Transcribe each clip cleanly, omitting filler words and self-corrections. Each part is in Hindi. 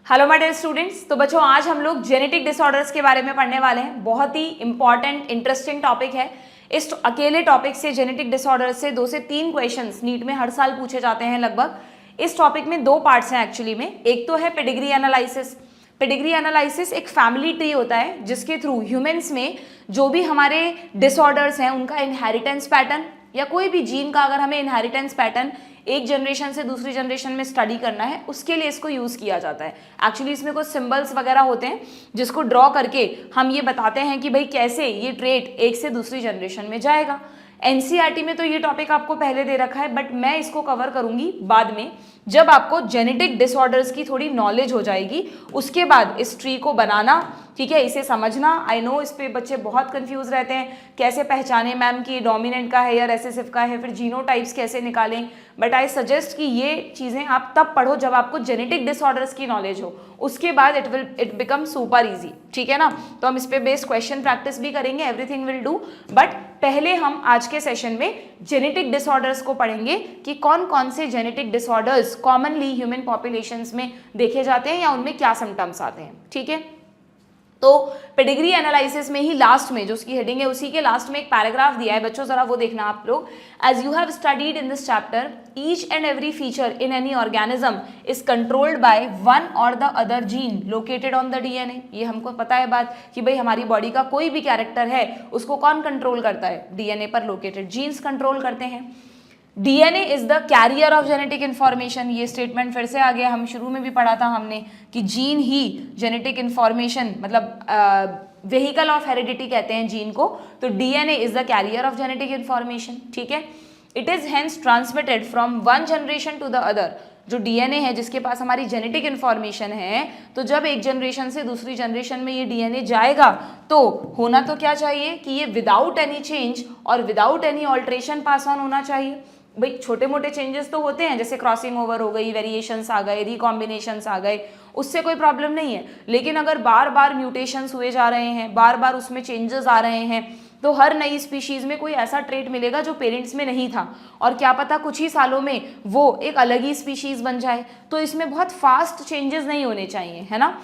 Hello my dear students. तो बच्चों आज हम लोग जेनेटिक डिसऑर्डर्स के बारे में पढ़ने वाले हैं। बहुत ही इंपॉर्टेंट इंटरेस्टिंग टॉपिक है। इस अकेले टॉपिक से जेनेटिक डिसऑर्डर्स से 2 से 3 क्वेश्चंस नीट में हर साल पूछे जाते हैं लगभग। इस टॉपिक में 2 पार्ट्स हैं एक्चुअली में। एक तो है पेडिग्री एनालिसिस। पेडिग्री एनालिसिस एक फैमिली ट्री होता है जिसके थ्रू ह्यूमंस में जो भी हमारे डिसऑर्डर्स हैं उनका इनहेरिटेंस पैटर्न या कोई भी जीन का अगर हमें इनहेरिटेंस पैटर्न एक जनरेशन से दूसरी जनरेशन में स्टडी करना है उसके लिए इसको यूज किया जाता है। एक्चुअली इसमें कुछ सिंबल्स वगैरह होते हैं जिसको ड्रॉ करके हम ये बताते हैं कि भाई कैसे ये ट्रेट एक से दूसरी जनरेशन में जाएगा। एनसीईआरटी में तो ये टॉपिक आपको पहले दे रखा है, बट मैं इसको कवर करूंगी बाद में जब आपको जेनेटिक डिसऑर्डर्स की थोड़ी नॉलेज हो जाएगी। उसके बाद इस ट्री को बनाना, ठीक है, इसे समझना। आई नो इस पे बच्चे बहुत कंफ्यूज रहते हैं, कैसे पहचाने मैम कि डोमिनेंट का है या रेसेसिव का है, फिर जीनोटाइप्स कैसे निकालें। बट आई सजेस्ट कि ये चीज़ें आप तब पढ़ो जब आपको जेनेटिक डिसऑर्डर्स की नॉलेज हो, उसके बाद इट बिकम सुपर ईजी, ठीक है ना। तो हम इस पे बेस्ड क्वेश्चन प्रैक्टिस भी करेंगे, एवरीथिंग विल डू। बट पहले हम आज के सेशन में जेनेटिक डिसऑर्डर्स को पढ़ेंगे कि कौन कौन से genetic disorders commonly human populations में देखे जाते हैं या उनमें क्या सिम्टम्स आते हैं, ठीक है। तो पेडिग्री एनालिसिस में ही लास्ट में जो उसकी हेडिंग है उसी के लास्ट में एक पैराग्राफ दिया है बच्चों, जरा वो देखना आप लोग। As you have studied in this chapter each and every feature in any organism is controlled by one or the other gene located on the DNA. ये हमको पता है बात कि भाई हमारी बॉडी का कोई भी कैरेक्टर है उसको कौन कंट्रोल करता है, डीएनए पर लोकेटेड जीन्स कंट्रोल करते हैं। DNA is the carrier of genetic information. ये स्टेटमेंट फिर से आ गया, हम शुरू में भी पढ़ा था हमने कि जीन ही जेनेटिक इंफॉर्मेशन मतलब व्हीकल ऑफ हेरिडिटी कहते हैं जीन को। तो DNA is the carrier of genetic information, ठीक है। It is hence transmitted from one generation to the other. जो डीएनए है जिसके पास हमारी जेनेटिक इंफॉर्मेशन है, तो जब एक जनरेशन से दूसरी जनरेशन में ये डीएनए जाएगा तो होना तो क्या चाहिए कि ये विदाउट एनी चेंज और without any alteration pass on होना चाहिए। भाई छोटे मोटे चेंजेस तो होते हैं, जैसे क्रॉसिंग ओवर हो गई, वेरिएशंस आ गए, रिकॉम्बिनेशंस आ गए, उससे कोई प्रॉब्लम नहीं है। लेकिन अगर बार बार म्यूटेशंस हुए जा रहे हैं, बार बार उसमें चेंजेस आ रहे हैं, तो हर नई स्पीशीज में कोई ऐसा ट्रेट मिलेगा जो पेरेंट्स में नहीं था, और क्या पता कुछ ही सालों में वो एक अलग ही स्पीशीज बन जाए। तो इसमें बहुत फास्ट चेंजेस नहीं होने चाहिए, है ना।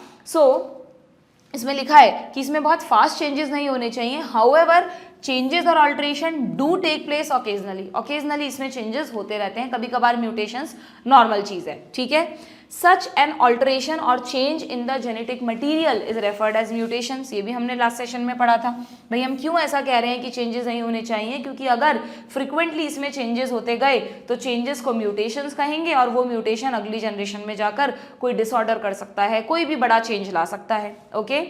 इसमें लिखा है कि इसमें बहुत फास्ट चेंजेस नहीं होने चाहिए। हाउएवर चेंजेस और alteration do take place occasionally इसमें चेंजेस होते रहते हैं, कभी कभार म्यूटेशंस नॉर्मल चीज है, ठीक है। सच एन ऑल्ट्रेशन और change in the genetic material is referred as mutations. ये भी हमने लास्ट सेशन में पढ़ा था। भाई हम क्यों ऐसा कह रहे हैं कि चेंजेस नहीं होने चाहिए, क्योंकि अगर फ्रिक्वेंटली इसमें चेंजेस होते गए तो चेंजेस को म्यूटेशंस कहेंगे, और वो म्यूटेशन अगली जनरेशन में जाकर कोई डिसऑर्डर कर सकता है, कोई भी बड़ा चेंज ला सकता है, ओके।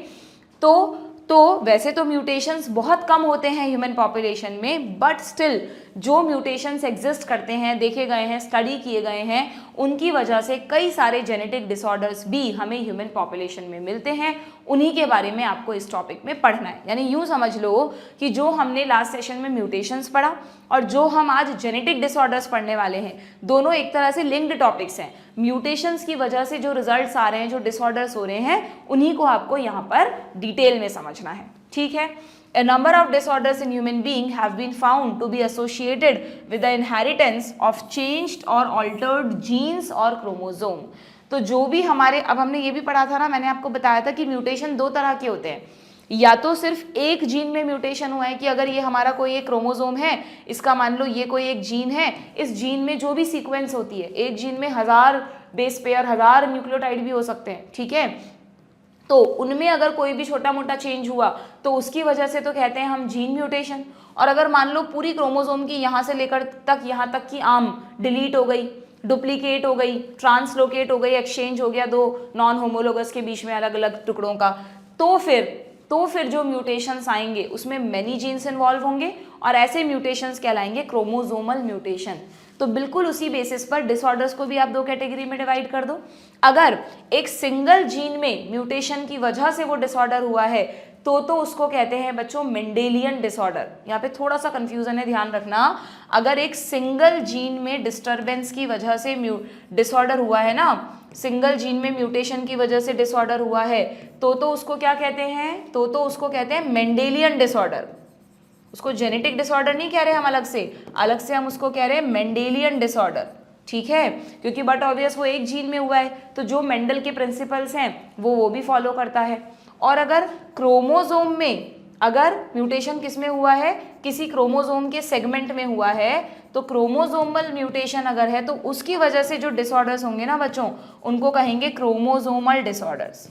तो वैसे तो म्यूटेशंस बहुत कम होते हैं ह्यूमन पॉपुलेशन में, बट स्टिल जो म्यूटेशंस एग्जिस्ट करते हैं, देखे गए हैं, स्टडी किए गए हैं, उनकी वजह से कई सारे जेनेटिक डिसऑर्डर्स भी हमें ह्यूमन पॉपुलेशन में मिलते हैं। उन्हीं के बारे में आपको इस टॉपिक में पढ़ना है। यानी यूँ समझ लो कि जो हमने लास्ट सेशन में म्यूटेशंस पढ़ा और जो हम आज जेनेटिक डिसऑर्डर्स पढ़ने वाले हैं, दोनों एक तरह से लिंक्ड टॉपिक्स हैं। म्यूटेशंस की वजह से जो रिजल्ट्स आ रहे हैं, जो डिसऑर्डर्स हो रहे हैं, उन्हीं को आपको यहाँ पर डिटेल में समझना है, ठीक है। A number of disorders in human being have been found to be associated with the inheritance of changed or altered genes or chromosome। तो जो भी हमारे, अब हमने ये भी पढ़ा था ना, मैंने आपको बताया था कि म्यूटेशन 2 तरह के होते हैं। या तो सिर्फ एक जीन में म्यूटेशन हुआ है कि अगर ये हमारा कोई एक क्रोमोसोम है, इसका मान लो ये कोई एक जीन है, इस जीन में जो भी सीक्वेंस होती है, एक जीन में 1000 बेस पेयर, 1000 न्यूक्लियोटाइड भी हो सकते हैं, ठीक है। तो उनमें अगर कोई भी छोटा मोटा चेंज हुआ तो उसकी वजह से तो कहते हैं हम जीन म्यूटेशन। और अगर मान लो पूरी क्रोमोसोम की यहाँ से लेकर तक यहाँ तक की आर्म डिलीट हो गई, डुप्लीकेट हो गई, ट्रांसलोकेट हो गई, एक्सचेंज हो गया 2 नॉन होमोलोगस के बीच में अलग अलग टुकड़ों का, तो फिर जो म्यूटेशंस आएंगे उसमें मैनी जीन्स इन्वॉल्व होंगे, और ऐसे म्यूटेशंस कहलाएंगे क्रोमोसोमल म्यूटेशन। तो बिल्कुल उसी बेसिस पर डिसऑर्डर्स को भी आप 2 कैटेगरी में डिवाइड कर दो। अगर एक सिंगल जीन में म्यूटेशन की वजह से वो डिसऑर्डर हुआ है तो उसको कहते हैं बच्चों मेंडेलियन डिसऑर्डर। यहाँ पे थोड़ा सा कंफ्यूजन है, ध्यान रखना। अगर एक सिंगल जीन में डिस्टर्बेंस की वजह से डिसऑर्डर हुआ है ना, सिंगल जीन में म्यूटेशन की वजह से डिसऑर्डर हुआ है, तो उसको क्या कहते हैं, तो उसको कहते हैं मेंडेलियन डिसऑर्डर। उसको जेनेटिक डिसऑर्डर नहीं कह रहे हम अलग से हम उसको कह रहे हैं मेंडेलियन डिसऑर्डर, ठीक है, क्योंकि बट ऑब्वियस वो एक जीन में हुआ है, तो जो मेंडल के प्रिंसिपल्स हैं वो भी फॉलो करता है। और अगर क्रोमोजोम में अगर म्यूटेशन किस में हुआ है, किसी क्रोमोजोम के सेगमेंट में हुआ है, तो क्रोमोजोमल म्यूटेशन अगर है तो उसकी वजह से जो डिसऑर्डर्स होंगे ना बच्चों, उनको कहेंगे क्रोमोजोमल डिसऑर्डर्स।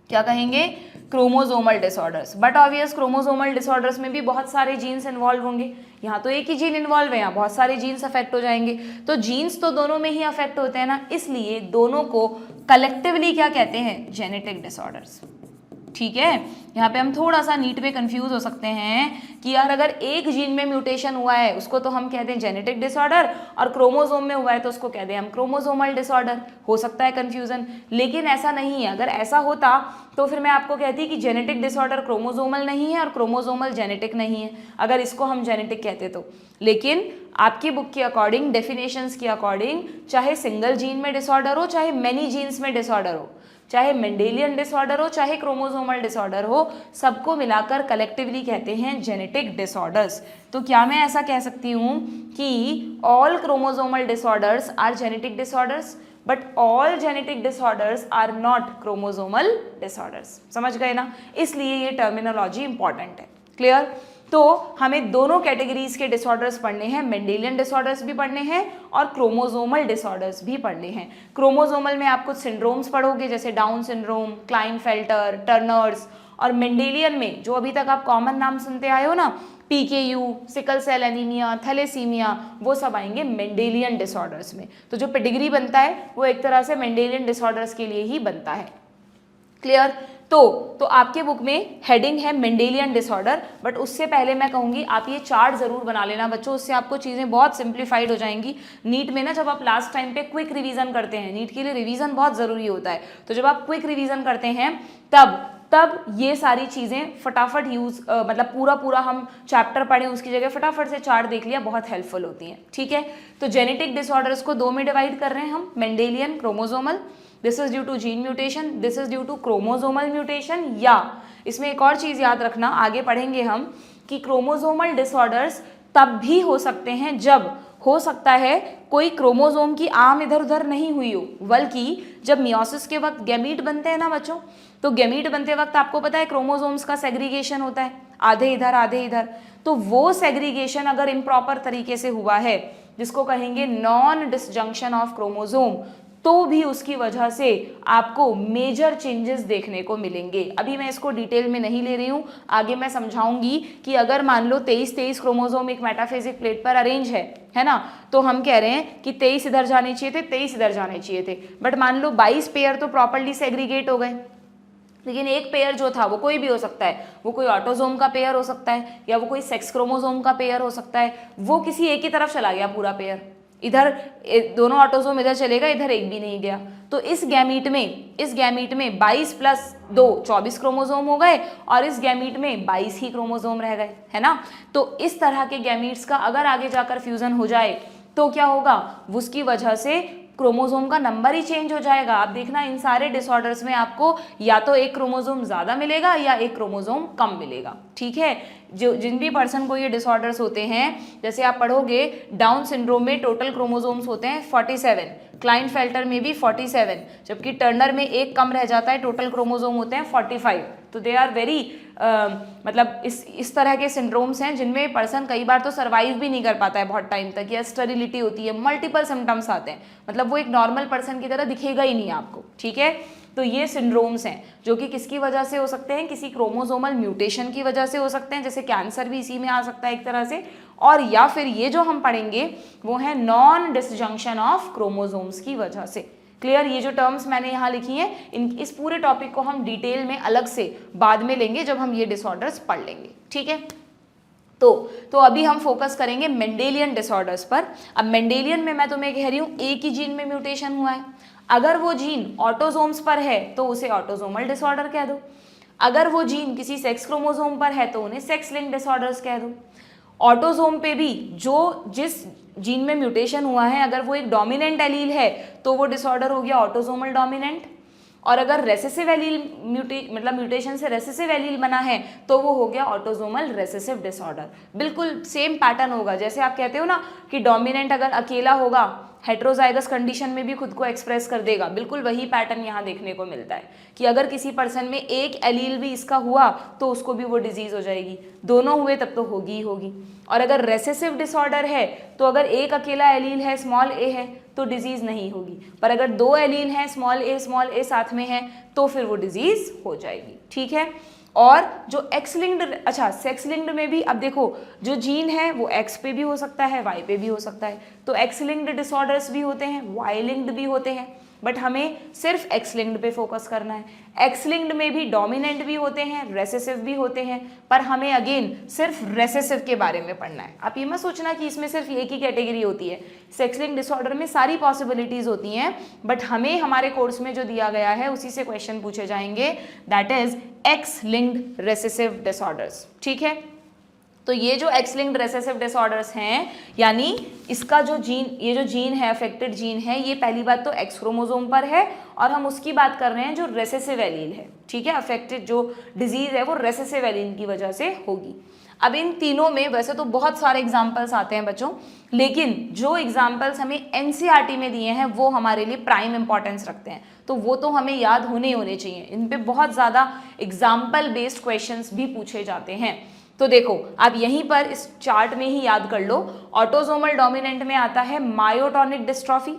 क्या कहेंगे? Chromosomal disorders. But obvious chromosomal disorders में भी बहुत सारे जीन्स इन्वॉल्व होंगे, यहाँ तो एक ही जीन इन्वॉल्व है, यहाँ बहुत सारे जीन्स अफेक्ट हो जाएंगे, तो जीन्स तो दोनों में ही अफेक्ट होते हैं ना, इसलिए दोनों को कलेक्टिवली क्या कहते हैं? Genetic disorders. ठीक है, यहाँ पे हम थोड़ा सा नीट में कंफ्यूज हो सकते हैं कि यार अगर एक जीन में म्यूटेशन हुआ है उसको तो हम कहते हैं जेनेटिक डिसऑर्डर, और क्रोमोजोम में हुआ है तो उसको कहते हैं हम क्रोमोजोमल डिसऑर्डर। हो सकता है कंफ्यूजन, लेकिन ऐसा नहीं है। अगर ऐसा होता तो फिर मैं आपको कहती कि जेनेटिक डिसऑर्डर क्रोमोजोमल नहीं है और क्रोमोजोमल जेनेटिक नहीं है, अगर इसको हम जेनेटिक कहते तो। लेकिन आपकी बुक के अकॉर्डिंग, डेफिनेशंस के अकॉर्डिंग, चाहे सिंगल जीन में डिसऑर्डर हो, चाहे मेनी जीन्स में डिसऑर्डर हो, चाहे मेंडेलियन डिसऑर्डर हो, चाहे क्रोमोसोमल डिसऑर्डर हो, सबको मिलाकर कलेक्टिवली कहते हैं जेनेटिक डिसऑर्डर्स। तो क्या मैं ऐसा कह सकती हूँ कि all chromosomal disorders are genetic disorders, but all genetic disorders are not chromosomal disorders. समझ गए ना? इसलिए ये टर्मिनोलॉजी इंपॉर्टेंट है। क्लियर? तो हमें दोनों कैटेगरीज के डिसऑर्डर्स पढ़ने हैं, मेंडेलियन डिसऑर्डर्स भी पढ़ने हैं और क्रोमोजोमल डिसऑर्डर्स भी पढ़ने हैं। क्रोमोजोमल में आप कुछ सिंड्रोम्स पढ़ोगे, जैसे डाउन सिंड्रोम, क्लाइनफेल्टर, टर्नर्स, और मेंडेलियन में जो अभी तक आप कॉमन नाम सुनते आए हो ना, PKU, sickle cell anaemia, thalassaemia, वो सब आएंगे मेंडेलियन डिसऑर्डर्स में। तो जो पेडिग्री बनता है वो एक तरह से मेंडेलियन डिसऑर्डर्स के लिए ही बनता है। क्लियर? तो आपके बुक में हेडिंग है मेंडेलियन डिसऑर्डर, बट उससे पहले मैं कहूँगी आप ये चार्ट जरूर बना लेना बच्चों, उससे आपको चीज़ें बहुत सिंप्लीफाइड हो जाएंगी। नीट में ना जब आप लास्ट टाइम पे क्विक रिवीजन करते हैं, नीट के लिए रिवीजन बहुत ज़रूरी होता है, तो जब आप क्विक रिवीजन करते हैं तब ये सारी चीज़ें फटाफट मतलब पूरा हम चैप्टर पढ़ें उसकी जगह फटाफट से चार्ट देख लिया, बहुत हेल्पफुल होती हैं। ठीक है, तो जेनेटिक डिसऑर्डर्स को दो में डिवाइड कर रहे हैं हम, Mendelian, chromosomal. This is due to gene mutation, this is due to chromosomal mutation. या इसमें एक और चीज़ याद रखना, आगे पढ़ेंगे हम कि क्रोमोजोमल डिसऑर्डर्स तब भी हो सकते हैं जब हो सकता है कोई क्रोमोजोम की आर्म इधर उधर नहीं हुई हो, बल्कि जब मियोसिस के वक्त गैमीट बनते हैं ना बच्चों, तो गैमीट बनते वक्त आपको पता है क्रोमोजोम्स का सेग्रीगेशन होता है, आधे इधर आधे इधर। तो वो सेग्रीगेशन अगर इम्प्रॉपर तरीके से हुआ है, जिसको कहेंगे नॉन डिसजंक्शन ऑफ क्रोमोजोम, तो भी उसकी वजह से आपको मेजर चेंजेस देखने को मिलेंगे। अभी मैं इसको डिटेल में नहीं ले रही हूँ, आगे मैं समझाऊंगी कि अगर मान लो 23 क्रोमोसोम एक मेटाफेजिक प्लेट पर अरेंज है ना, तो हम कह रहे हैं कि 23 इधर जाने चाहिए थे, 23 इधर जाने चाहिए थे, बट मान लो 22 पेयर तो प्रॉपर्ली सेग्रीगेट हो गए, लेकिन एक पेयर जो था वो कोई भी हो सकता है, वो कोई ऑटोजोम का पेयर हो सकता है या वो कोई सेक्स क्रोमोसोम का पेयर हो सकता है, वो किसी एक ही तरफ चला गया पूरा पेयर, इधर दोनों ऑटोजोम इधर चलेगा, इधर एक भी नहीं गया। तो इस गैमीट में 22 + 2 24 क्रोमोसोम हो गए और इस गैमीट में 22 ही क्रोमोसोम रह गए, है ना। तो इस तरह के गैमीट्स का अगर आगे जाकर फ्यूजन हो जाए तो क्या होगा, उसकी वजह से क्रोमोसोम का नंबर ही चेंज हो जाएगा। आप देखना इन सारे डिसऑर्डर्स में आपको या तो एक क्रोमोसोम ज़्यादा मिलेगा या एक क्रोमोसोम कम मिलेगा। ठीक है, जो जिन भी पर्सन को ये डिसऑर्डर्स होते हैं, जैसे आप पढ़ोगे डाउन सिंड्रोम में टोटल क्रोमोसोम्स होते हैं 47, क्लाइनफेल्टर में भी 47, जबकि टर्नर में एक कम रह जाता है, टोटल क्रोमोसोम होते हैं 45। तो दे आर वेरी मतलब इस तरह के सिंड्रोम्स हैं जिनमें पर्सन कई बार तो सर्वाइव भी नहीं कर पाता है बहुत टाइम तक, या स्टेरिलिटी होती है, मल्टीपल सिम्टम्स आते हैं, मतलब वो एक नॉर्मल पर्सन की तरह दिखेगा ही नहीं आपको। ठीक है, तो ये सिंड्रोम्स हैं जो कि किसकी वजह से हो सकते हैं, किसी क्रोमोसोमल म्यूटेशन की वजह से हो सकते हैं, जैसे कैंसर भी इसी में आ सकता है एक तरह से, और या फिर ये जो हम पढ़ेंगे वो है नॉन डिसजंक्शन ऑफ क्रोमोसोम्स की वजह से। क्लियर, ये जो टर्म्स मैंने यहाँ लिखी हैं, इस पूरे टॉपिक को हम डिटेल में अलग से बाद में लेंगे जब हम ये डिसऑर्डर्स पढ़ लेंगे। ठीक है, तो अभी हम फोकस करेंगे मेंडेलियन डिसऑर्डर्स पर। अब मेंडेलियन में मैं तुम्हें कह रही हूँ एक ही जीन में म्यूटेशन हुआ है, अगर वो जीन ऑटोजोम्स पर है तो उसे ऑटोजोमल डिसऑर्डर कह दो, अगर वो जीन किसी सेक्स क्रोमोसोम पर है तो उन्हें सेक्स लिंक डिसऑर्डर्स कह दो। ऑटोजोम पे भी जिस जीन में म्यूटेशन हुआ है, अगर वो एक डोमिनेंट एलील है तो वो डिसऑर्डर हो गया ऑटोजोमल डोमिनेंट, और अगर रेसेसिव एलील म्यूटेशन से रेसेसिव एलील बना है तो वो हो गया ऑटोसोमल रेसेसिव डिसऑर्डर। बिल्कुल सेम पैटर्न होगा, जैसे आप कहते हो ना कि डोमिनेंट अगर अकेला होगा हेट्रोजाइगस कंडीशन में भी खुद को एक्सप्रेस कर देगा, बिल्कुल वही पैटर्न यहाँ देखने को मिलता है कि अगर किसी पर्सन में एक एलील भी इसका हुआ तो उसको भी वो डिजीज हो जाएगी, दोनों हुए तब तो होगी ही होगी। और अगर रेसेसिव डिसऑर्डर है तो अगर एक अकेला एलील है स्मॉल ए है तो डिजीज नहीं होगी, पर अगर दो एलील हैं स्मॉल ए साथ में है तो फिर वो डिजीज हो जाएगी। ठीक है। और जो एक्स लिंक्ड, अच्छा सेक्स लिंक्ड में भी अब देखो जो जीन है वो एक्स पे भी हो सकता है, वाई पे भी हो सकता है, तो एक्स लिंक्ड डिसऑर्डर्स भी होते हैं, वाई लिंक्ड भी होते हैं, बट हमें सिर्फ एक्स लिंक्ड पे फोकस करना है। एक्स लिंक्ड में भी डोमिनेंट भी होते हैं, रेसेसिव भी होते हैं, पर हमें अगेन सिर्फ रेसेसिव के बारे में पढ़ना है। आप ये मत सोचना कि इसमें सिर्फ एक ही कैटेगरी होती है, सेक्स लिंक्ड डिसऑर्डर में सारी पॉसिबिलिटीज होती हैं, बट हमें हमारे कोर्स में जो दिया गया है उसी से क्वेश्चन पूछे जाएंगे, that is x linked recessive disorders. ठीक है। तो ये जो एक्स लिंक्ड रेसेसिव डिसऑर्डर्स हैं, यानी इसका जो जीन, ये जो जीन है अफेक्टेड जीन है, ये पहली बात तो एक्स क्रोमोसोम पर है और हम उसकी बात कर रहे हैं जो रेसेसिव एलील है। ठीक है। अफेक्टेड जो डिजीज है वो रेसेसिव एलील की वजह से होगी। अब इन तीनों में वैसे तो बहुत सारे एग्जाम्पल्स आते हैं बच्चों, लेकिन जो एग्जाम्पल्स हमें एनसीईआरटी में दिए हैं वो हमारे लिए प्राइम इंपॉर्टेंस रखते हैं, तो वो तो हमें याद होने चाहिए। इन पे बहुत ज़्यादा एग्जाम्पल बेस्ड क्वेश्चंस भी पूछे जाते हैं। तो देखो आप यहीं पर इस चार्ट में ही याद कर लो, ऑटोसोमल डोमिनेंट में आता है मायोटोनिक डिस्ट्रॉफी।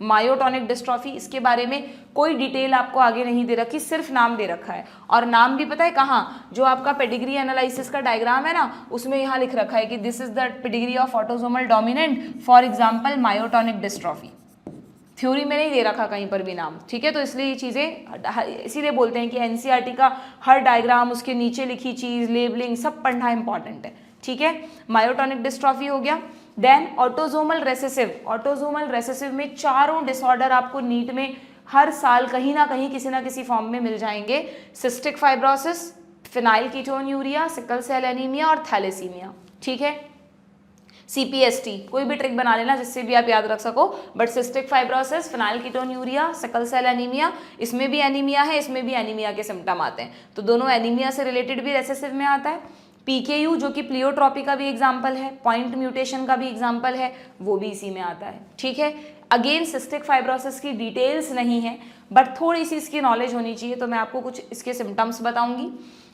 मायोटोनिक डिस्ट्रॉफी, इसके बारे में कोई डिटेल आपको आगे नहीं दे रखी, सिर्फ नाम दे रखा है, और नाम भी पता है कहाँ, जो आपका पेडिग्री एनालिसिस का डायग्राम है ना उसमें यहाँ लिख रखा है कि this is the pedigree of autosomal dominant, for example myotonic dystrophy. Theory में नहीं दे रखा कहीं पर भी नाम। ठीक है। तो इसलिए ये चीज़ें इसीलिए बोलते हैं कि एनसीईआरटी का हर डायग्राम, उसके नीचे लिखी चीज़, लेबलिंग सब पढ़ना इंपॉर्टेंट है। ठीक है। मायोटोनिक डिस्ट्रॉफी हो गया। Then autosomal recessive. Autosomal recessive में चारों डिसऑर्डर आपको नीट में हर साल कहीं ना कहीं किसी ना किसी फॉर्म में मिल जाएंगे। Cystic fibrosis, phenylketonuria, sickle cell anaemia और थैलेसीमिया। ठीक है। CPST कोई भी ट्रिक बना लेना जिससे भी आप याद रख सको, but cystic fibrosis, phenylketonuria, sickle cell anaemia, इसमें भी एनीमिया है, इसमें भी एनीमिया के सिम्टम आते हैं, तो दोनों एनीमिया से रिलेटेड भी रेसेसिव में आता है। PKU जो कि प्लियोट्रॉपी का भी एग्जाम्पल है, पॉइंट म्यूटेशन का भी एग्जाम्पल है, वो भी इसी में आता है। ठीक है। अगेन सिस्टिक फाइब्रोसिस की डिटेल्स नहीं है, बट थोड़ी सी इसकी नॉलेज होनी चाहिए, तो मैं आपको कुछ इसके सिम्टम्स बताऊंगी।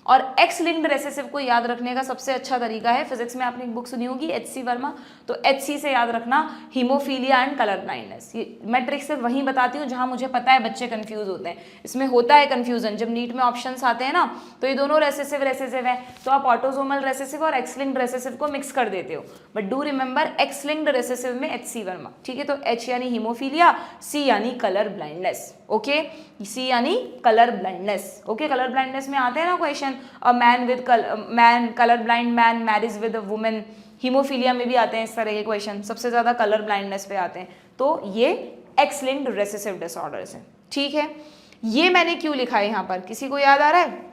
और एक्स लिंक्ड रेसेसिव को याद रखने का सबसे अच्छा तरीका है, फिजिक्स में आपने एक बुक सुनी होगी HC वर्मा, तो HC से याद रखना हीमोफीलिया एंड कलर ब्लाइंडनेस। ये मैं ट्रिक सिर्फ वहीं बताती हूँ जहाँ मुझे पता है बच्चे कंफ्यूज होते हैं। इसमें होता है कंफ्यूजन, जब नीट में ऑप्शंस आते हैं ना तो ये दोनों रेसेसिव है, तो आप ऑटोसोमल रेसेसिव और एक्स लिंक्ड रेसेसिव को मिक्स कर देते हो, but do remember x linked recessive में HC वर्मा। ठीक है। तो H यानी हीमोफीलिया, C यानी कलर ब्लाइंडनेस। ओके। C यानी colour blindness. Okay. Colour blindness में आते हैं ना question, a man colour blind man marriage with a women, haemophilia में भी आते हैं इस तरह के क्वेश्चन, सबसे ज्यादा कलर ब्लाइंडनेस पे आते हैं, तो ये एक्स लिंक्ड रेसेसिव डिसऑर्डर्स हैं। ठीक है। ये मैंने क्यों लिखा है यहाँ पर, किसी को याद आ रहा है?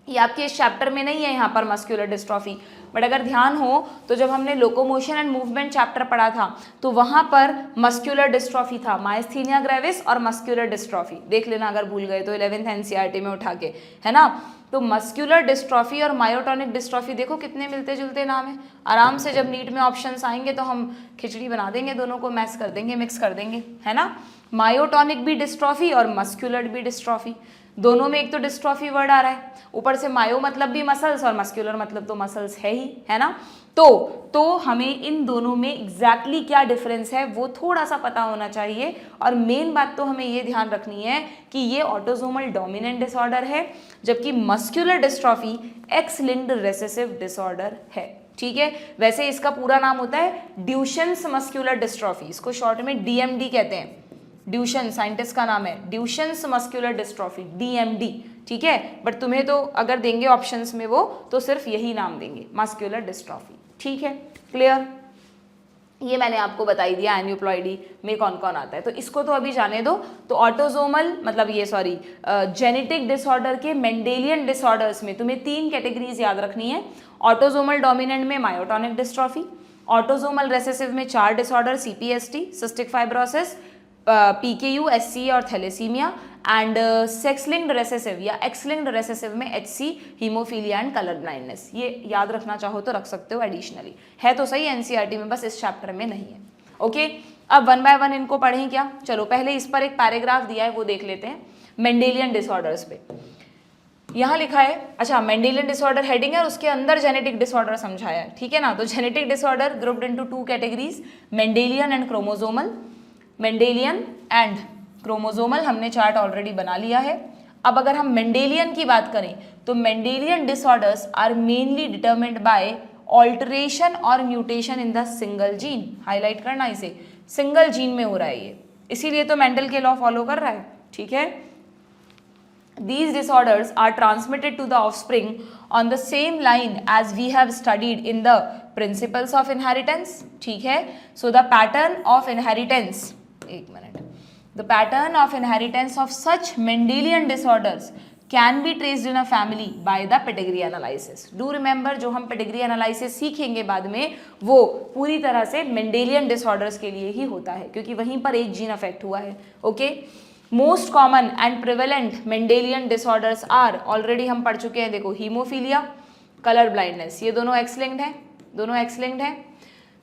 ये आपके इस चैप्टर में नहीं है यहाँ पर मस्कुलर डिस्ट्रॉफी, बट अगर ध्यान हो तो जब हमने लोकोमोशन एंड मूवमेंट चैप्टर पढ़ा था तो वहाँ पर मस्कुलर डिस्ट्रॉफी था, माइस्थीनिया ग्रेविस और मस्कुलर डिस्ट्रॉफी, देख लेना अगर भूल गए तो 11th एनसीईआरटी में उठा के, है ना। तो मस्कुलर डिस्ट्रॉफी और मायोटोनिक डिस्ट्रॉफी देखो कितने मिलते जुलते नाम है, आराम से जब नीट में ऑप्शंस आएंगे तो हम खिचड़ी बना देंगे, दोनों को मैच कर देंगे, मिक्स कर देंगे, है ना। मायोटोनिक भी डिस्ट्रॉफी और मस्कुलर भी डिस्ट्रॉफी, दोनों में एक तो डिस्ट्रॉफी वर्ड आ रहा है, ऊपर से मायो मतलब भी मसल्स और मस्कुलर मतलब तो मसल्स है ही, है ना। तो हमें इन दोनों में एग्जैक्टली क्या डिफरेंस है वो थोड़ा सा पता होना चाहिए, और मेन बात तो हमें ये ध्यान रखनी है कि ये ऑटोसोमल डोमिनेंट डिसऑर्डर है, जबकि muscular dystrophy x linked recessive disorder है। ठीक है। वैसे इसका पूरा नाम होता है ड्यूशेन्स मस्कुलर डिस्ट्रॉफी, इसको शॉर्ट में DMD कहते हैं। ड्यूशन साइंटिस्ट का नाम है, ड्यूशेन्स मस्कुलर डिस्ट्रॉफी, DMD। ठीक है। बट तुम्हें तो अगर देंगे ऑप्शंस में वो तो सिर्फ यही नाम देंगे, मस्कुलर डिस्ट्रॉफी। ठीक है। क्लियर। ये मैंने आपको बताई दिया एन्यूप्लॉइडी में कौन कौन आता है, तो इसको तो अभी जाने दो। तो ऑटोसोमल मतलब ये जेनेटिक डिसऑर्डर के मेंडेलियन डिसऑर्डर्स में तुम्हें 3 कैटेगरीज याद रखनी है। ऑटोसोमल डोमिनेंट में मायोटोनिक डिस्ट्रॉफी, ऑटोसोमल रेसेसिव में 4 disorder, CPST, cystic fibrosis, PKU, SC और thalassaemia, and sex linked recessive या एक्स लिंक्ड रेसेसिव में HC, haemophilia and colour blindness. ये याद रखना चाहो तो रख सकते हो एडिशनली, है तो सही NCERT में, बस इस चैप्टर में नहीं है। ओके, अब वन बाय वन इनको पढ़ें क्या। चलो पहले इस पर एक पैराग्राफ दिया है वो देख लेते हैं, मेंडेलियन डिसऑर्डर्स पे। यहाँ लिखा है, अच्छा मेंडेलियन डिसऑर्डर हेडिंग है और उसके अंदर जेनेटिक डिसऑर्डर समझाया है, ठीक है ना। तो genetic disorder grouped into 2 categories, Mendelian and chromosomal. Mendelian and chromosomal हमने चार्ट ऑलरेडी बना लिया है। अब अगर हम मेंडेलियन की बात करें तो Mendelian disorders are mainly determined by alteration or mutation in the single gene. Highlight करना इसे, सिंगल जीन में हो रहा है ये, इसीलिए तो मेंडल के लॉ फॉलो कर रहा है, ठीक है। These disorders are transmitted to the offspring on the same line as we have studied in the principles of inheritance, ठीक है। So the pattern of inheritance, एक minute, the pattern of inheritance of such Mendelian disorders can be traced in a family by the pedigree analysis. Do remember, जो हम pedigree analysis सीखेंगे बाद में, वो पूरी तरह से Mendelian disorders के लिए ही होता है, क्योंकि वहीं पर एक जीन अफेक्ट हुआ है। Okay, most common and prevalent Mendelian disorders are, already हम पढ़ चुके हैं, देखो हीमोफीलिया, कलर ब्लाइंडनेस, ये दोनों एक्स लिंक्ड हैं, दोनों एक्स लिंक्ड हैं।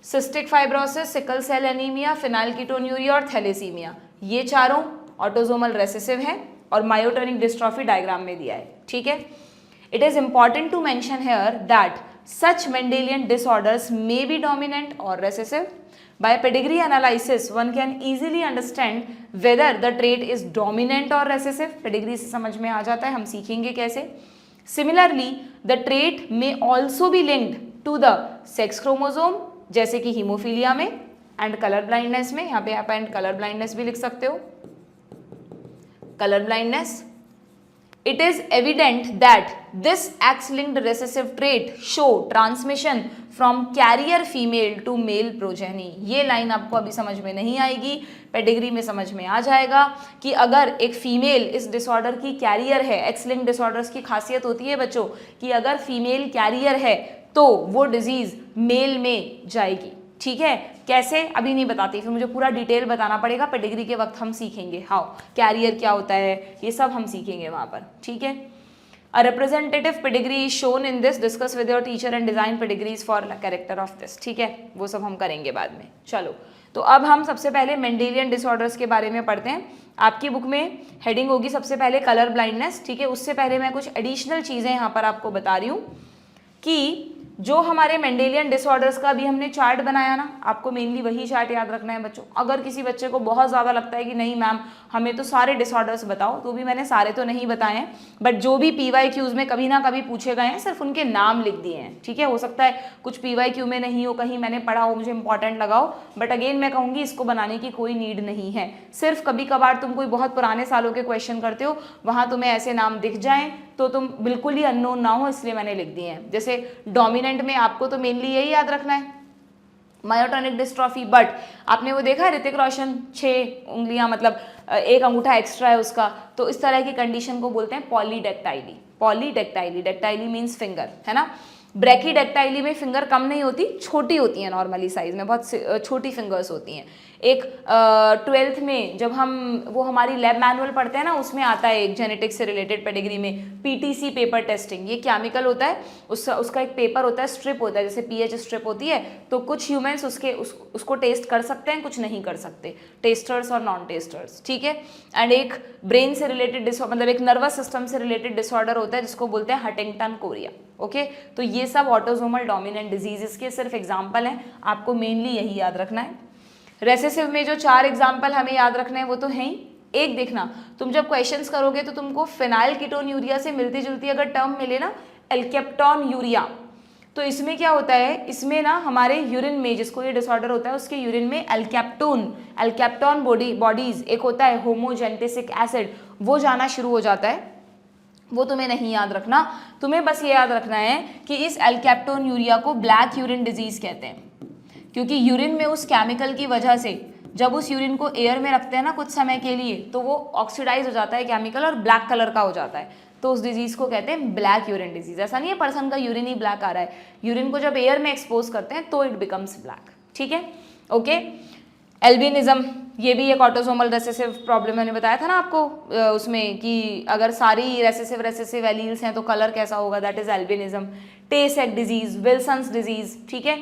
Cystic fibrosis, sickle cell anaemia, phenylketonuria और थैलेसीमिया, ये चारों ऑटोसोमल रेसेसिव हैं और मायोटोनिक डिस्ट्रॉफी डायग्राम में दिया है, ठीक है। It is important to mention here that such Mendelian disorders may be dominant और recessive. By pedigree analysis, one can easily understand whether the trait is dominant or recessive. Pedigree से समझ में आ जाता है, हम सीखेंगे कैसे. Similarly, the trait may also be linked to the sex chromosome, जैसे कि हीमोफीलिया में and color blindness में. यहाँ पे आप and color blindness भी लिख सकते हो. Color blindness. It is evident that this X-linked recessive trait show transmission from carrier female to male progeny. ये लाइन आपको अभी समझ में नहीं आएगी, पेडिग्री में समझ में आ जाएगा कि अगर एक फीमेल इस डिसऑर्डर की कैरियर है, एक्स-लिंक्ड डिसऑर्डर्स की खासियत होती है बच्चों कि अगर फीमेल कैरियर है तो वो डिजीज मेल में जाएगी, ठीक है। कैसे अभी नहीं बताती, फिर मुझे पूरा डिटेल बताना पड़ेगा, पेडिग्री के वक्त हम सीखेंगे हाउ कैरियर क्या होता है, ये सब हम सीखेंगे वहाँ पर, ठीक है। A representative pedigree is shown in this, discuss with your teacher and design pedigrees for character of this, ठीक है, वो सब हम करेंगे बाद में। चलो, तो अब हम सबसे पहले मेंडेलियन डिसऑर्डर्स के बारे में पढ़ते हैं। आपकी बुक में हेडिंग होगी सबसे पहले कलर ब्लाइंडनेस, ठीक है। उससे पहले मैं कुछ एडिशनल चीज़ें यहाँ पर आपको बता रही हूँ कि जो हमारे मेंडेलियन डिसऑर्डर्स का भी हमने चार्ट बनाया ना, आपको मेनली वही चार्ट याद रखना है बच्चों। अगर किसी बच्चे को बहुत ज़्यादा लगता है कि नहीं मैम हमें तो सारे डिसऑर्डर्स बताओ, तो भी मैंने सारे तो नहीं बताए हैं, बट जो भी PYQs में कभी ना कभी पूछे गए हैं सिर्फ उनके नाम लिख दिए हैं, ठीक है। हो सकता है कुछ PYQ में नहीं हो, कहीं मैंने पढ़ा हो, मुझे इंपॉर्टेंट लगा हो, बट अगेन मैं कहूँगी इसको बनाने की कोई नीड नहीं है। सिर्फ कभी कभार तुम कोई बहुत पुराने सालों के क्वेश्चन करते हो, वहाँ तुम्हें ऐसे नाम दिख जाएँ तो तुम बिल्कुल ही अननोन ना हो, इसलिए मैंने लिख दिए हैं। जैसे डोमिनेंट में आपको तो मेनली यही याद रखना है, मायोटोनिक डिस्ट्रॉफी, बट आपने वो देखा है ऋतिक रोशन 6 उंगलियां मतलब एक अंगूठा एक्स्ट्रा है उसका, तो इस तरह की कंडीशन को बोलते हैं पॉलीडेक्टाइली। पॉलीडेक्टाइली, डेक्टाइली मीन्स फिंगर, है ना। ब्रैकीडेक्टाइली में फिंगर कम नहीं होती, छोटी होती है नॉर्मली साइज में, बहुत छोटी फिंगर्स होती हैं। एक 12th में जब हम वो हमारी लैब मैनुअल पढ़ते हैं ना, उसमें आता है एक जेनेटिक्स से रिलेटेड पेडिग्री में PTC पेपर टेस्टिंग, ये केमिकल होता है, उसका एक पेपर होता है, स्ट्रिप होता है, जैसे पीएच स्ट्रिप होती है, तो कुछ ह्यूमंस उसको टेस्ट कर सकते हैं, कुछ नहीं कर सकते, टेस्टर्स और नॉन टेस्टर्स, ठीक है। एंड एक ब्रेन से रिलेटेड मतलब एक नर्वस सिस्टम से रिलेटेड डिसऑर्डर होता है जिसको बोलते हैं हंटिंगटन कोरिया, ओके। तो ये सब ऑटोसोमल डोमिनेंट डिजीजेस के सिर्फ एग्जाम्पल हैं, आपको मेनली यही याद रखना है। रेसेसिव में जो 4 एग्जाम्पल हमें याद रखने हैं वो तो हैं ही। एक देखना, तुम जब क्वेश्चंस करोगे तो तुमको फिनाइलकीटोन्यूरिया से मिलती जुलती अगर टर्म मिले ना, एल्केप्टोन्यूरिया, तो इसमें क्या होता है, इसमें ना हमारे यूरिन में, जिसको ये डिसऑर्डर होता है उसके यूरिन में एल्केप्टोन बॉडीज एक होता है होमोजेंटेसिक एसिड, वो जाना शुरू हो जाता है। वो तुम्हें नहीं याद रखना, तुम्हें बस ये याद रखना है कि इस एल्केप्टोन्यूरिया को ब्लैक यूरिन डिजीज कहते हैं, क्योंकि यूरिन में उस केमिकल की वजह से जब उस यूरिन को एयर में रखते हैं ना कुछ समय के लिए, तो वो ऑक्सीडाइज हो जाता है केमिकल और ब्लैक कलर का हो जाता है, तो उस डिजीज को कहते हैं ब्लैक यूरिन डिजीज। ऐसा नहीं है पर्सन का यूरिन ही ब्लैक आ रहा है, यूरिन को जब एयर में एक्सपोज करते हैं तो इट बिकम्स ब्लैक, ठीक है, ओके। एल्बिनिज्म, ये भी एक ऑटोसोमल रेसेसिव प्रॉब्लम, मैंने बताया था ना आपको उसमें कि अगर सारी रेसेसिव एलील्स हैं तो कलर कैसा होगा, दैट इज एल्बिनिज्म। टे सेक डिजीज, विल्सन्स डिजीज, ठीक है।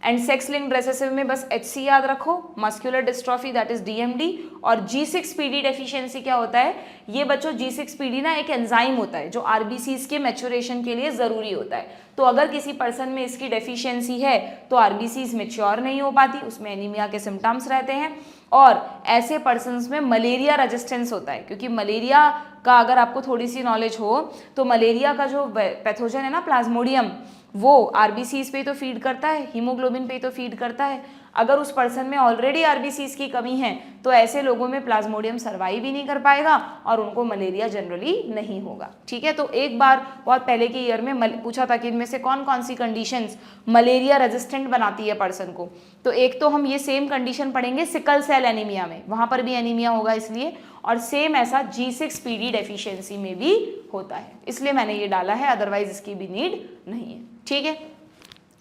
एंड सेक्स लिंक्ड रेसेसिव में बस HC याद रखो, muscular dystrophy that is DMD। और G6PD डेफिशिएंसी क्या होता है, ये बच्चों G6PD ना एक एंजाइम होता है जो RBCs के मैच्योरेशन के लिए ज़रूरी होता है। तो अगर किसी पर्सन में इसकी डेफिशिएंसी है तो RBCs मैच्योर नहीं हो पाती, उसमें एनीमिया के सिम्टम्स रहते हैं। और ऐसे पर्सन्स में मलेरिया रेजिस्टेंस होता है, क्योंकि मलेरिया का अगर आपको थोड़ी सी नॉलेज हो तो मलेरिया का जो पैथोजन है ना प्लाज्मोडियम, वो RBCs पे तो फीड करता है, हीमोग्लोबिन पे तो फीड करता है। अगर उस पर्सन में ऑलरेडी RBCs की कमी है तो ऐसे लोगों में प्लाज्मोडियम सर्वाइव ही नहीं कर पाएगा और उनको मलेरिया जनरली नहीं होगा, ठीक है। तो एक बार बहुत पहले के ईयर में पूछा था कि इनमें से कौन कौन सी कंडीशंस मलेरिया रेजिस्टेंट बनाती है पर्सन को। तो एक तो हम ये सेम कंडीशन पढ़ेंगे सिकल सेल एनीमिया में, वहाँ पर भी एनीमिया होगा इसलिए, और सेम ऐसा G6PD डेफिशिएंसी में भी होता है, इसलिए मैंने ये डाला है, अदरवाइज इसकी भी नीड नहीं है, ठीक है।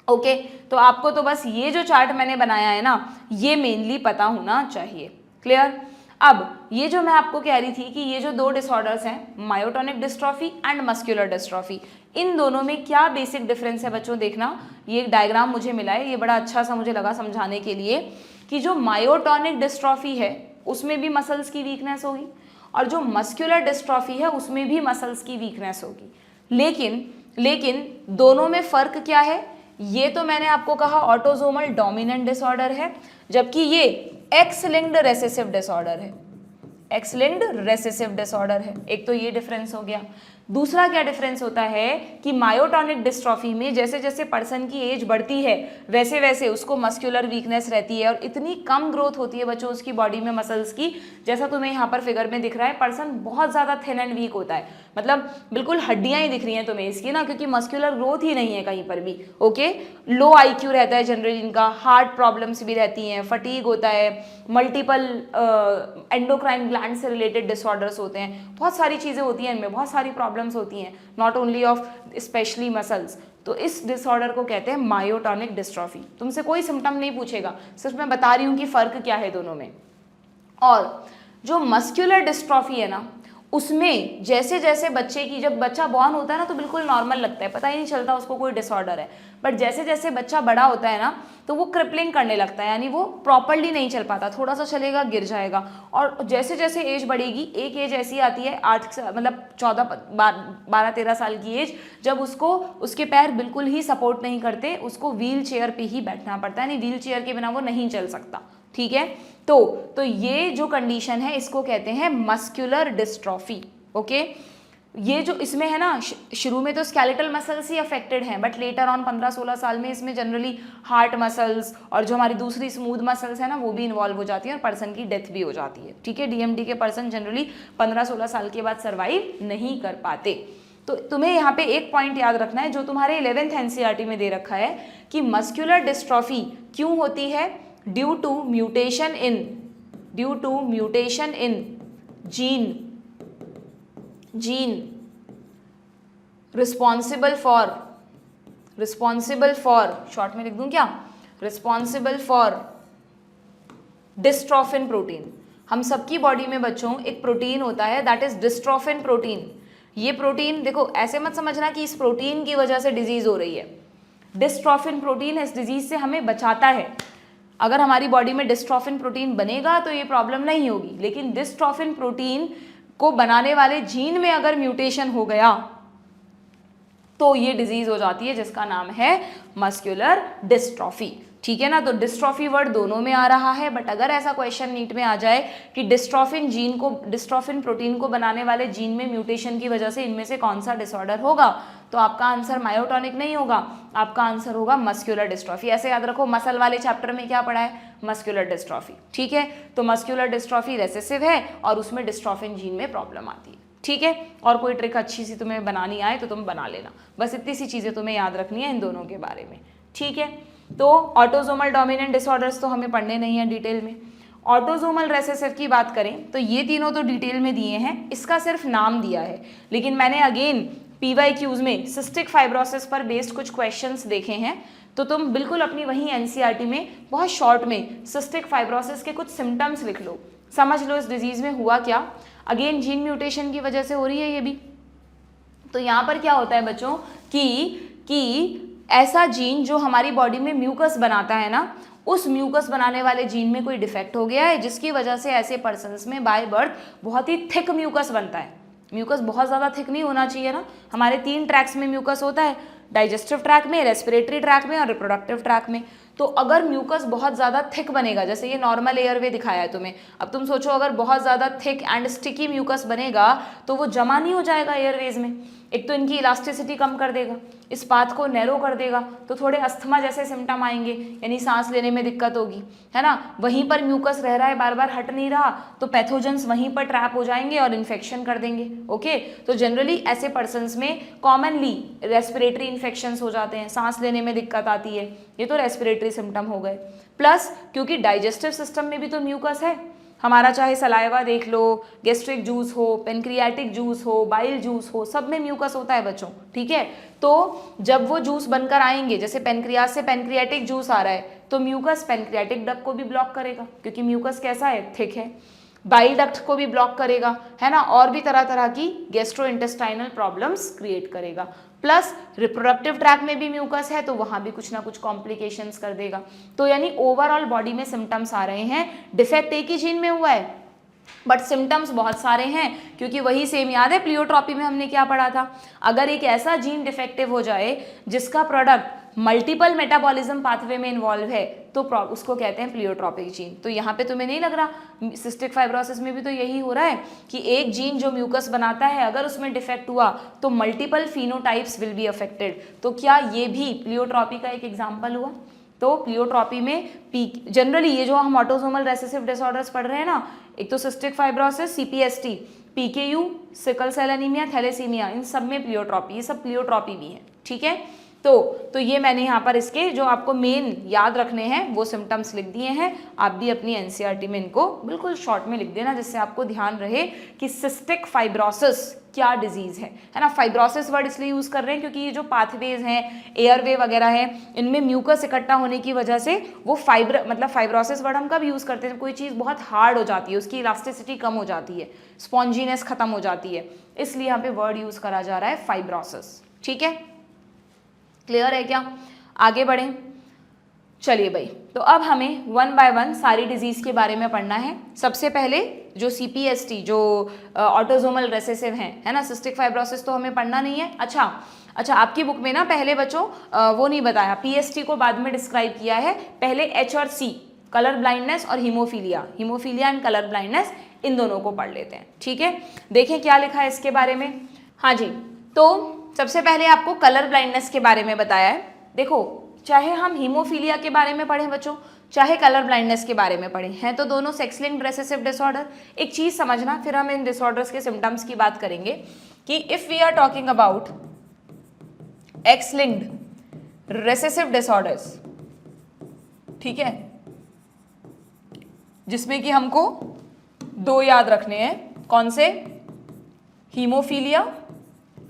ओके, तो आपको तो बस ये जो चार्ट मैंने बनाया है ना, ये मेनली पता होना चाहिए, क्लियर। अब ये जो मैं आपको कह रही थी कि ये जो दो डिसऑर्डर्स हैं, myotonic dystrophy and muscular dystrophy, इन दोनों में क्या बेसिक डिफरेंस है बच्चों, देखना। ये एक डायग्राम मुझे मिला है, ये बड़ा अच्छा सा मुझे लगा समझाने के लिए, कि जो मायोटोनिक डिस्ट्रॉफी है उसमें भी मसल्स की वीकनेस होगी और जो मस्कुलर डिस्ट्रॉफी है उसमें भी मसल्स की वीकनेस होगी। लेकिन दोनों में फर्क क्या है, ये तो मैंने आपको कहा ऑटोसोमल डोमिनेंट डिसऑर्डर है, जबकि ये एक्स लिंक्ड रेसेसिव डिसऑर्डर है, एक्स लिंक्ड रेसेसिव डिसऑर्डर है। एक तो ये डिफरेंस हो गया। दूसरा क्या डिफरेंस होता है कि मायोटोनिक डिस्ट्रॉफी में जैसे जैसे पर्सन की एज बढ़ती है वैसे वैसे उसको मस्कुलर वीकनेस रहती है और इतनी कम ग्रोथ होती है बच्चों उसकी बॉडी में मसल्स की, जैसा तुम्हें यहाँ पर फिगर में दिख रहा है, पर्सन बहुत ज़्यादा थिन एंड वीक होता है, मतलब बिल्कुल हड्डियाँ ही दिख रही हैं तुम्हें इसकी ना, क्योंकि मस्कुलर ग्रोथ ही नहीं है कहीं पर भी। ओके, लो IQ रहता है जनरली इनका, हार्ट प्रॉब्लम्स भी रहती हैं, फटीग होता है, मल्टीपल एंडोक्राइन ग्लैंड से रिलेटेड डिसऑर्डर्स होते हैं, बहुत सारी चीज़ें होती हैं इनमें, बहुत सारी प्रॉब्लम्स होती हैं, not only of specially muscles. तो इस डिसऑर्डर को कहते हैं मायोटोनिक डिस्ट्रॉफी। तुमसे कोई सिम्टम नहीं पूछेगा, सिर्फ मैं बता रही हूँ कि फ़र्क क्या है दोनों में। और जो मस्कुलर डिस्ट्रॉफी है ना, उसमें जैसे जैसे बच्चे की, जब बच्चा बॉर्न होता है ना तो बिल्कुल नॉर्मल लगता है, पता ही नहीं चलता उसको कोई डिसऑर्डर है, बट जैसे जैसे बच्चा बड़ा होता है ना तो वो क्रिपलिंग करने लगता है, यानी वो प्रॉपरली नहीं चल पाता, थोड़ा सा चलेगा गिर जाएगा। और जैसे जैसे एज बढ़ेगी, एक एज ऐसी आती है 8 मतलब 12-13 साल की एज, जब उसको उसके पैर बिल्कुल ही सपोर्ट नहीं करते, उसको व्हील चेयर पर ही बैठना पड़ता है, यानी व्हील चेयर के बिना वो नहीं चल सकता, ठीक है। तो ये जो कंडीशन है इसको कहते हैं मस्कुलर डिस्ट्रॉफी। ओके, ये जो इसमें है ना, शुरू में तो स्केलेटल मसल्स ही अफेक्टेड हैं, बट लेटर ऑन 15-16 साल में इसमें जनरली हार्ट मसल्स और जो हमारी दूसरी स्मूथ मसल्स है ना वो भी इन्वॉल्व हो जाती है और पर्सन की डेथ भी हो जाती है, ठीक है। DMD के पर्सन जनरली 15-16 साल के बाद सर्वाइव नहीं कर पाते। तो तुम्हें यहाँ पे एक पॉइंट याद रखना है जो तुम्हारे 11th NCERT में दे रखा है कि मस्कुलर डिस्ट्रॉफी क्यों होती है, due to mutation in gene responsible for short में लिख दूं क्या, रिस्पॉन्सिबल फॉर डिस्ट्रोफिन प्रोटीन। हम सबकी बॉडी में बच्चों एक प्रोटीन होता है दैट इज डिस्ट्रोफिन प्रोटीन। ये प्रोटीन देखो, ऐसे मत समझना कि इस प्रोटीन की वजह से डिजीज हो रही है, डिस्ट्रोफिन प्रोटीन इस डिजीज से हमें बचाता है। अगर हमारी बॉडी में डिस्ट्रोफिन प्रोटीन बनेगा तो ये प्रॉब्लम नहीं होगी, लेकिन डिस्ट्रोफिन प्रोटीन को बनाने वाले जीन में अगर म्यूटेशन हो गया तो ये डिजीज हो जाती है जिसका नाम है मस्कुलर डिस्ट्रॉफी, ठीक है ना। तो डिस्ट्रॉफी वर्ड दोनों में आ रहा है, बट अगर ऐसा क्वेश्चन नीट में आ जाए कि डिस्ट्रोफिन प्रोटीन को बनाने वाले जीन में म्यूटेशन की वजह से इनमें से कौन सा डिसऑर्डर होगा, तो आपका आंसर मायोटोनिक नहीं होगा, आपका आंसर होगा मस्कुलर डिस्ट्रॉफी। ऐसे याद रखो, मसल वाले चैप्टर में क्या पढ़ा है, मस्कुलर डिस्ट्रॉफी, ठीक है। तो मस्कुलर डिस्ट्रॉफी रेसेसिव है और उसमें डिस्ट्रोफिन जीन में प्रॉब्लम आती है, ठीक है। और कोई ट्रिक अच्छी सी तुम्हें बनानी आए तो तुम बना लेना, बस इतनी सी चीज़ें तुम्हें याद रखनी है इन दोनों के बारे में, ठीक है। तो ऑटोसोमल डोमिनेंट डिसऑर्डर्स तो हमें पढ़ने नहीं है डिटेल में। ऑटोसोमल रेसेसिव की बात करें तो ये तीनों तो डिटेल में दिए हैं, इसका सिर्फ नाम दिया है, लेकिन मैंने अगेन PYQs में सिस्टिक फाइब्रोसिस पर बेस्ड कुछ क्वेश्चंस देखे हैं, तो तुम बिल्कुल अपनी वही एनसीईआरटी में बहुत शॉर्ट में सिस्टिक फाइब्रोसिस के कुछ सिम्टम्स लिख लो, समझ लो इस डिजीज में हुआ क्या। अगेन जीन म्यूटेशन की वजह से हो रही है ये भी। तो यहाँ पर क्या होता है बच्चों कि ऐसा जीन जो हमारी बॉडी में म्यूकस बनाता है ना, उस म्यूकस बनाने वाले जीन में कोई डिफेक्ट हो गया है, जिसकी वजह से ऐसे पर्सन्स में बाय बर्थ बहुत ही थिक म्यूकस बनता है। म्यूकस बहुत ज़्यादा थिक नहीं होना चाहिए ना, हमारे 3 ट्रैक्स में म्यूकस होता है, डाइजेस्टिव ट्रैक में, रेस्पिरेटरी ट्रैक में और रिप्रोडक्टिव ट्रैक में। तो अगर म्यूकस बहुत ज़्यादा थिक बनेगा, जैसे ये नॉर्मल एयरवे दिखाया है तुम्हें, अब तुम सोचो अगर बहुत ज़्यादा थिक एंड स्टिकी म्यूकस बनेगा तो वो जमा नहीं हो जाएगा एयरवेज में, एक तो इनकी इलास्टिसिटी कम कर देगा, इस पाथ को नैरो कर देगा, तो थोड़े अस्थमा जैसे सिम्टम आएंगे, यानी सांस लेने में दिक्कत होगी, है ना। वहीं पर म्यूकस रह रहा है, बार बार हट नहीं रहा, तो पैथोजेंस वहीं पर ट्रैप हो जाएंगे और इन्फेक्शन कर देंगे। ओके, तो जनरली ऐसे पर्सन्स में कॉमनली रेस्पिरेटरी इन्फेक्शंस हो जाते हैं, सांस लेने में दिक्कत आती है, ये तो रेस्पिरेटरी सिम्टम हो गए। प्लस क्योंकि डाइजेस्टिव सिस्टम में भी तो म्यूकस है हमारा, चाहे सलाइवा देख लो, गैस्ट्रिक जूस हो, पेनक्रियाटिक जूस हो, बाइल जूस हो, सब में म्यूकस होता है बच्चों, ठीक है। तो जब वो जूस बनकर आएंगे, जैसे पेनक्रियास से पेनक्रियाटिक जूस आ रहा है, तो म्यूकस पेनक्रियाटिक डक्ट को भी ब्लॉक करेगा, क्योंकि म्यूकस कैसा है, थिक है। बाइल डक्ट को भी ब्लॉक करेगा, है ना, और भी तरह तरह की गैस्ट्रोइंटेस्टाइनल प्रॉब्लम्स क्रिएट करेगा। प्लस रिप्रोडक्टिव ट्रैक में भी म्यूकस है, तो वहां भी कुछ ना कुछ कॉम्प्लिकेशंस कर देगा। तो यानी ओवरऑल बॉडी में सिम्टम्स आ रहे हैं, डिफेक्ट एक ही जीन में हुआ है बट सिम्टम्स बहुत सारे हैं, क्योंकि वही सेम याद है प्लियोट्रॉपी में हमने क्या पढ़ा था, अगर एक ऐसा जीन डिफेक्टिव हो जाए जिसका प्रोडक्ट मल्टीपल मेटाबॉलिज्म पाथवे में इन्वॉल्व है, तो उसको कहते हैं प्लियोट्रॉपिक जीन। तो यहाँ पे तुम्हें नहीं लग रहा सिस्टिक फाइब्रोसिस में भी तो यही हो रहा है कि एक जीन जो म्यूकस बनाता है, अगर उसमें डिफेक्ट हुआ तो multiple phenotypes will be affected. तो क्या ये भी प्लियोट्रॉपी का एक एग्जाम्पल हुआ। तो प्लियोट्रॉपी में जनरली ये जो हम ऑटोसोमल रेसेसिव डिसऑर्डर्स पढ़ रहे हैं ना, एक तो cystic fibrosis, CPST, PKU, sickle cell anaemia, thalassaemia, इन सब में प्लियोट्रॉपी, ये सब प्लियोट्रॉपी भी है, ठीक है। तो ये मैंने यहाँ पर इसके जो आपको मेन याद रखने हैं वो सिम्टम्स लिख दिए हैं। आप भी अपनी एनसीईआरटी में इनको बिल्कुल शॉर्ट में लिख देना, जिससे आपको ध्यान रहे कि सिस्टिक फाइब्रोसिस क्या डिजीज है ना। फाइब्रोसिस वर्ड इसलिए यूज कर रहे हैं क्योंकि ये जो पाथवेज हैं, एयरवे वगैरह है, इनमें म्यूकस इकट्ठा होने की वजह से वो फाइब्रोसिस वर्ड हम कब यूज करते हैं, कोई चीज़ बहुत हार्ड हो जाती है, उसकी इलास्टिसिटी कम हो जाती है, स्पॉन्जीनेस खत्म हो जाती है, इसलिए यहाँ पे वर्ड यूज करा जा रहा है फाइब्रोसिस, ठीक है। क्लियर है क्या, आगे बढ़ें। चलिए भाई, तो अब हमें वन बाय वन सारी डिजीज के बारे में पढ़ना है। सबसे पहले जो सीपीएसटी, जो ऑटोसोमल रेसेसिव हैं, है ना, सिस्टिक फाइब्रोसिस तो हमें पढ़ना नहीं है। अच्छा आपकी बुक में ना पहले बच्चों वो नहीं बताया, पीएसटी को बाद में डिस्क्राइब किया है, पहले एच और सी, कलर ब्लाइंडनेस और हीमोफीलिया एंड कलर ब्लाइंडनेस, इन दोनों को पढ़ लेते हैं, ठीक है। देखें क्या लिखा है इसके बारे में। हाँ जी, तो सबसे पहले आपको कलर ब्लाइंडनेस के बारे में बताया है। देखो, चाहे हम हीमोफीलिया के बारे में पढ़ें बच्चों, चाहे कलर ब्लाइंडनेस के बारे में पढ़ें, हैं तो दोनों सेक्स लिंक्ड रेसेसिव डिसऑर्डर। एक चीज समझना, फिर हम इन डिसऑर्डर्स के सिम्टम्स की बात करेंगे कि if we are talking about X linked recessive disorders, ठीक है, जिसमें कि हमको 2 याद रखने हैं, कौन से, हीमोफीलिया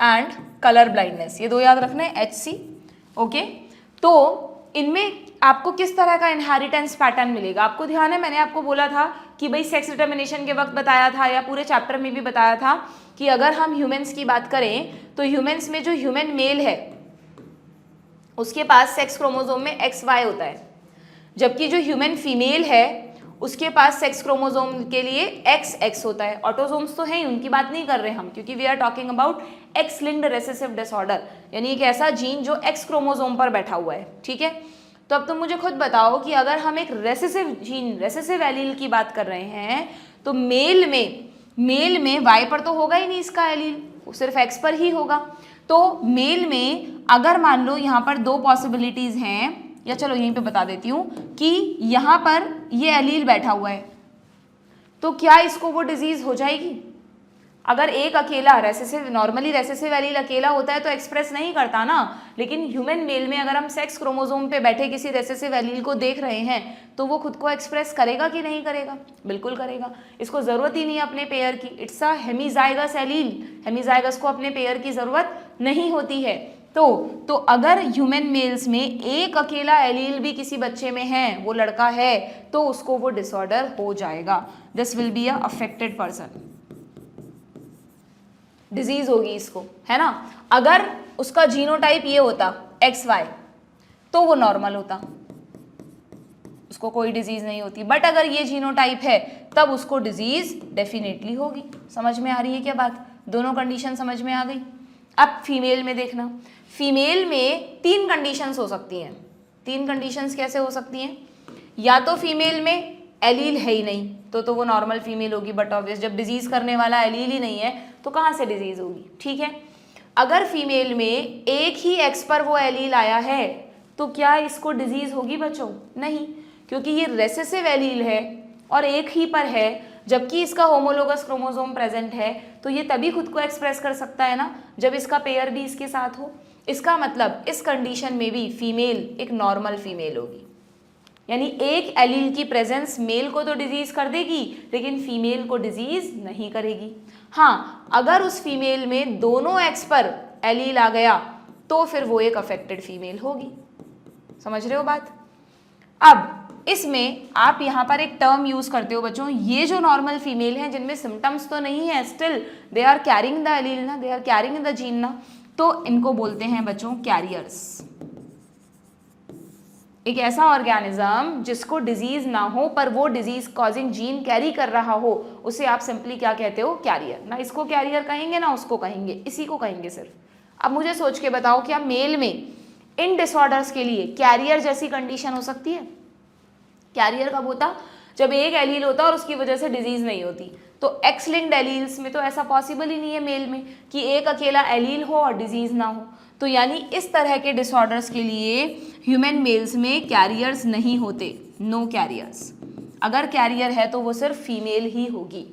एंड कलर ब्लाइंडनेस, ये 2 याद रखने हैं, HC, ओके। तो इनमें आपको किस तरह का इनहेरिटेंस पैटर्न मिलेगा, आपको ध्यान है मैंने आपको बोला था कि भाई सेक्स डिटर्मिनेशन के वक्त बताया था, या पूरे चैप्टर में भी बताया था कि अगर हम ह्यूमंस की बात करें तो ह्यूमंस में जो ह्यूमन मेल है उसके पास सेक्स क्रोमोसोम में XY होता है, जबकि जो ह्यूमन फीमेल है उसके पास सेक्स क्रोमोसोम के लिए XX होता है। ऑटोसोम्स तो हैं, उनकी बात नहीं कर रहे हम, क्योंकि we are talking about X linked recessive disorder, यानी एक ऐसा जीन जो X क्रोमोसोम पर बैठा हुआ है, ठीक है। तो अब तुम मुझे खुद बताओ कि अगर हम एक रेसेसिव जीन, रेसेसिव एलील की बात कर रहे हैं, तो मेल में Y पर तो होगा ही नहीं इसका एलील, सिर्फ X पर ही होगा। तो मेल में अगर मान लो यहाँ पर 2 पॉसिबिलिटीज हैं, या चलो यहीं पे बता देती हूँ कि यहाँ पर ये एलील बैठा हुआ है, तो क्या इसको वो डिजीज हो जाएगी। अगर एक अकेला रेसेसिव, नॉर्मली रेसेसिव एलील अकेला होता है तो एक्सप्रेस नहीं करता ना, लेकिन ह्यूमन मेल में अगर हम सेक्स क्रोमोसोम पे बैठे किसी रेसेसिव एलील को देख रहे हैं तो वो खुद को एक्सप्रेस करेगा कि नहीं करेगा, बिल्कुल करेगा। इसको जरूरत ही नहीं है अपने पेयर की, it's a hemizygous allele, hemizygous को अपने पेयर की जरूरत नहीं होती है। तो अगर ह्यूमन मेल्स में एक अकेला एलील भी किसी बच्चे में है, वो लड़का है, तो उसको वो डिसऑर्डर हो जाएगा। This will be a affected person, disease होगी इसको, है ना। अगर उसका जीनोटाइप ये होता XY तो वो नॉर्मल होता, उसको कोई डिजीज नहीं होती। बट अगर ये जीनोटाइप है तब उसको डिजीज डेफिनेटली होगी। समझ में आ रही है क्या बात? दोनों कंडीशन समझ में आ गई। अब फीमेल में देखना, फीमेल में 3 कंडीशंस हो सकती हैं। 3 कंडीशंस कैसे हो सकती हैं? या तो फीमेल में एलील है ही नहीं तो वो नॉर्मल फीमेल होगी, बट ऑब्वियस जब डिजीज करने वाला एलील ही नहीं है तो कहाँ से डिजीज होगी, ठीक है। अगर फीमेल में एक ही एक्स पर वो एलील आया है तो क्या इसको डिजीज होगी बच्चों? नहीं, क्योंकि ये रेसेसिव एलील है और एक ही पर है, जबकि इसका होमोलोगस क्रोमोसोम प्रेजेंट है, तो ये तभी खुद को एक्सप्रेस कर सकता है ना जब इसका पेयर भी इसके साथ हो। इसका मतलब इस कंडीशन में भी फीमेल एक नॉर्मल फीमेल होगी, यानी एक एलील की प्रेजेंस मेल को तो डिजीज कर देगी लेकिन फीमेल को डिजीज नहीं करेगी। हाँ, अगर उस फीमेल में दोनों एक्स पर एलील आ गया तो फिर वो एक अफेक्टेड फीमेल होगी। समझ रहे हो बात? अब इसमें आप यहाँ पर एक टर्म यूज करते हो बच्चों, ये जो नॉर्मल फीमेल हैं जिनमें सिम्टम्स तो नहीं है, still they are carrying the allele ना, they are carrying the gene ना, तो इनको बोलते हैं बच्चों कैरियर्स। एक ऐसा ऑर्गेनिज्म जिसको डिजीज ना हो पर वो डिजीज कॉजिंग जीन कैरी कर रहा हो, उसे आप सिंपली क्या कहते हो? कैरियर। ना इसको कैरियर कहेंगे ना उसको कहेंगे, इसी को कहेंगे सिर्फ। अब मुझे सोच के बताओ, क्या मेल में इन डिसऑर्डर्स के लिए कैरियर जैसी कंडीशन हो सकती है? कैरियर कब होता? जब एक एलील होता और उसकी वजह से डिजीज नहीं होती। तो एक्स लिंक्ड एलील्स में तो ऐसा पॉसिबल ही नहीं है मेल में कि एक अकेला एलील हो और डिजीज ना हो। तो यानी इस तरह के डिसऑर्डर्स के लिए ह्यूमन मेल्स में कैरियर्स नहीं होते, नो कैरियर्स। अगर कैरियर है तो वो सिर्फ फीमेल ही होगी,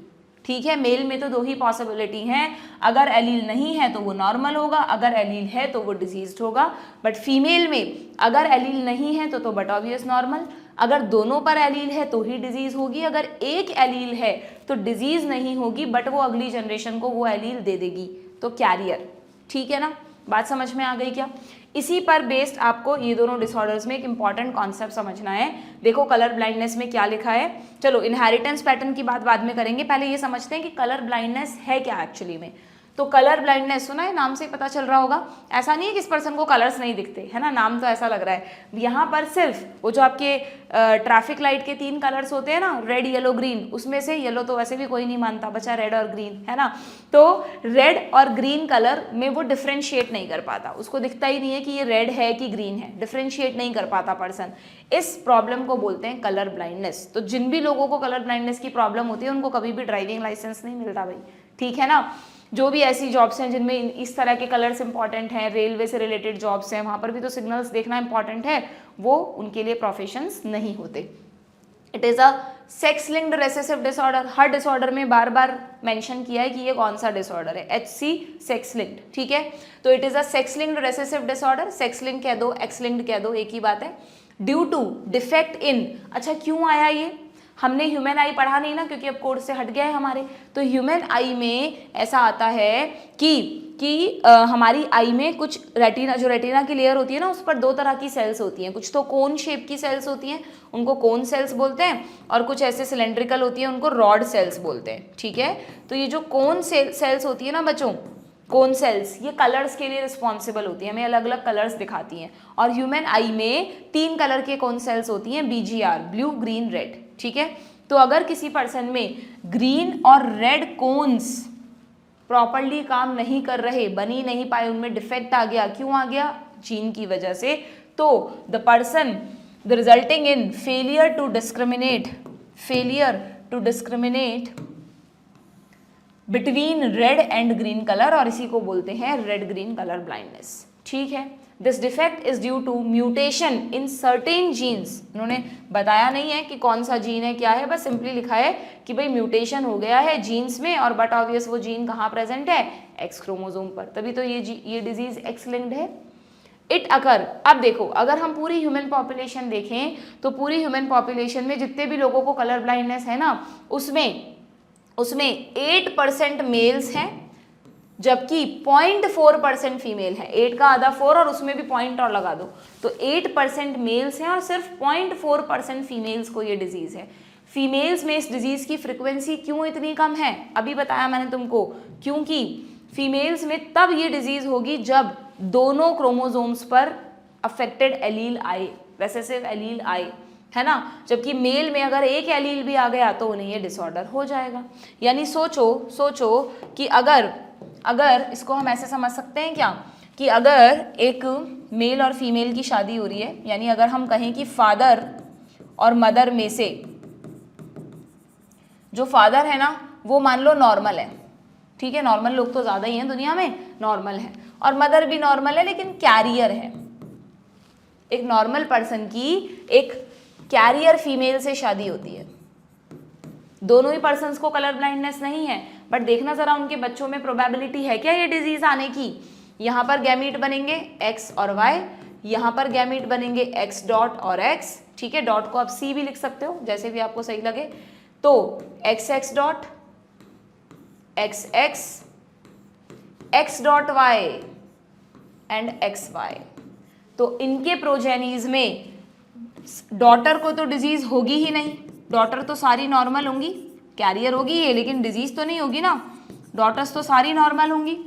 ठीक है। मेल में तो 2 ही पॉसिबिलिटी हैं, अगर एलील नहीं है तो वो नॉर्मल होगा, अगर एलील है तो वो डिजीज्ड होगा। बट फीमेल में अगर एलील नहीं है तो बट ऑब्वियस नॉर्मल, अगर दोनों पर एलील है तो ही डिजीज होगी, अगर एक एलील है तो डिजीज नहीं होगी बट वो अगली जनरेशन को वो एलील दे देगी, तो कैरियर, ठीक है ना। बात समझ में आ गई क्या? इसी पर बेस्ड आपको ये दोनों डिसऑर्डर्स में एक इंपॉर्टेंट कॉन्सेप्ट समझना है। देखो कलर ब्लाइंडनेस में क्या लिखा है, चलो इनहेरिटेंस पैटर्न की बात बाद में करेंगे, पहले ये समझते हैं कि कलर ब्लाइंडनेस है क्या एक्चुअली में। तो कलर ब्लाइंडनेस सुना है, नाम से पता चल रहा होगा। ऐसा नहीं है कि इस पर्सन को कलर्स नहीं दिखते, है ना, नाम तो ऐसा लग रहा है। यहाँ पर सिर्फ वो जो आपके ट्रैफिक लाइट के 3 कलर्स होते हैं ना, रेड येलो ग्रीन, उसमें से येलो तो वैसे भी कोई नहीं मानता, बचा रेड और ग्रीन, है ना। तो रेड और ग्रीन कलर में वो डिफ्रेंशिएट नहीं कर पाता, उसको दिखता ही नहीं है कि ये रेड है कि ग्रीन है, डिफ्रेंशिएट नहीं कर पाता पर्सन। इस प्रॉब्लम को बोलते हैं कलर ब्लाइंडनेस। तो जिन भी लोगों को कलर ब्लाइंडनेस की प्रॉब्लम होती है उनको कभी भी ड्राइविंग लाइसेंस नहीं मिलता भाई, ठीक है ना। जो भी ऐसी जॉब्स हैं जिनमें इस तरह के कलर्स इंपॉर्टेंट हैं, रेलवे से रिलेटेड जॉब्स हैं, वहाँ पर भी तो सिग्नल्स देखना इंपॉर्टेंट है, वो उनके लिए प्रोफेशंस नहीं होते। It is a sex linked recessive disorder. Her disorder में बार बार मेंशन किया है कि ये कौन सा डिसऑर्डर है, HC सेक्स लिंक्ड, ठीक है। तो it is a sex linked recessive disorder, sex link कह दो, एक्स लिंक्ड कह दो, एक ही बात है। ड्यू टू डिफेक्ट इन, अच्छा क्यों आया ये, हमने ह्यूमन आई पढ़ा नहीं ना, क्योंकि अब कोर्स से हट गया है हमारे। तो ह्यूमन आई में ऐसा आता है कि हमारी आई में कुछ रेटिना, जो रेटिना की लेयर होती है ना, उस पर 2 तरह की सेल्स होती हैं। कुछ तो कोन शेप की सेल्स होती हैं, उनको कोन सेल्स बोलते हैं, और कुछ ऐसे सिलेंड्रिकल होती हैं, उनको रॉड सेल्स बोलते हैं, ठीक है। तो ये जो कोन सेल्स होती है ना बच्चों, कोन सेल्स, ये कलर्स के लिए रिस्पॉन्सिबल होती हैं, हमें अलग अलग कलर्स दिखाती हैं। और ह्यूमन आई में 3 कलर के कोन सेल्स होती हैं, BGR, ब्लू ग्रीन रेड, ठीक है। तो अगर किसी पर्सन में ग्रीन और रेड कोन्स प्रॉपर्ली काम नहीं कर रहे, बनी नहीं पाए, उनमें डिफेक्ट आ गया, क्यों आ गया, जीन की वजह से, तो the person the resulting in failure to discriminate between red and green colour, और इसी को बोलते हैं रेड ग्रीन कलर ब्लाइंडनेस, ठीक है। This defect is due to mutation in certain genes. उन्होंने बताया नहीं है कि कौन सा जीन है, क्या है, बस सिंपली लिखा है कि भाई म्यूटेशन हो गया है जीन्स में, और बट ऑब्वियस वो जीन कहाँ प्रेजेंट है, एक्स क्रोमोसोम पर, तभी तो ये डिजीज एक्स लिंक्ड है। इट अकर, अब देखो अगर हम पूरी ह्यूमन पॉपुलेशन देखें तो पूरी ह्यूमन पॉपुलेशन में जितने भी लोगों को कलर ब्लाइंडनेस है ना, उसमें 8% मेल्स हैं जबकि 0.4% फीमेल है। 8 का आधा 4 और उसमें भी पॉइंट और लगा दो तो 8% मेल्स हैं और सिर्फ 0.4% फीमेल्स को ये डिजीज है। फीमेल्स में इस डिजीज की फ्रिक्वेंसी क्यों इतनी कम है, अभी बताया मैंने तुमको, क्योंकि फीमेल्स में तब ये डिजीज होगी जब दोनों क्रोमोसोम्स पर अफेक्टेड एलील आए, रेसेसिव एलील आए, है ना। जबकि मेल में अगर एक एलील भी आ गया तो उन्हें ये डिसऑर्डर हो जाएगा। यानी सोचो कि अगर इसको हम ऐसे समझ सकते हैं क्या कि अगर एक मेल और फीमेल की शादी हो रही है, यानी अगर हम कहें कि फादर और मदर में से जो फादर है ना वो मान लो नॉर्मल है, ठीक है, नॉर्मल लोग तो ज़्यादा ही हैं दुनिया में, नॉर्मल है, और मदर भी नॉर्मल है लेकिन कैरियर है। एक नॉर्मल पर्सन की एक कैरियर फीमेल से शादी होती है। दोनों ही पर्सन्स को कलर ब्लाइंडनेस नहीं है, बट देखना जरा उनके बच्चों में प्रोबेबिलिटी है क्या ये डिजीज आने की। यहाँ पर गैमीट बनेंगे एक्स और वाई, यहाँ पर गैमीट बनेंगे एक्स डॉट और एक्स, ठीक है, डॉट को आप सी भी लिख सकते हो जैसे भी आपको सही लगे। तो X X dot X X X dot Y and X Y. तो इनके प्रोजेनीज में डॉटर को तो डिजीज होगी ही नहीं, डॉटर तो सारी नॉर्मल होंगी, कैरियर होगी ये लेकिन डिजीज तो नहीं होगी ना, डॉटर्स तो सारी नॉर्मल होंगी।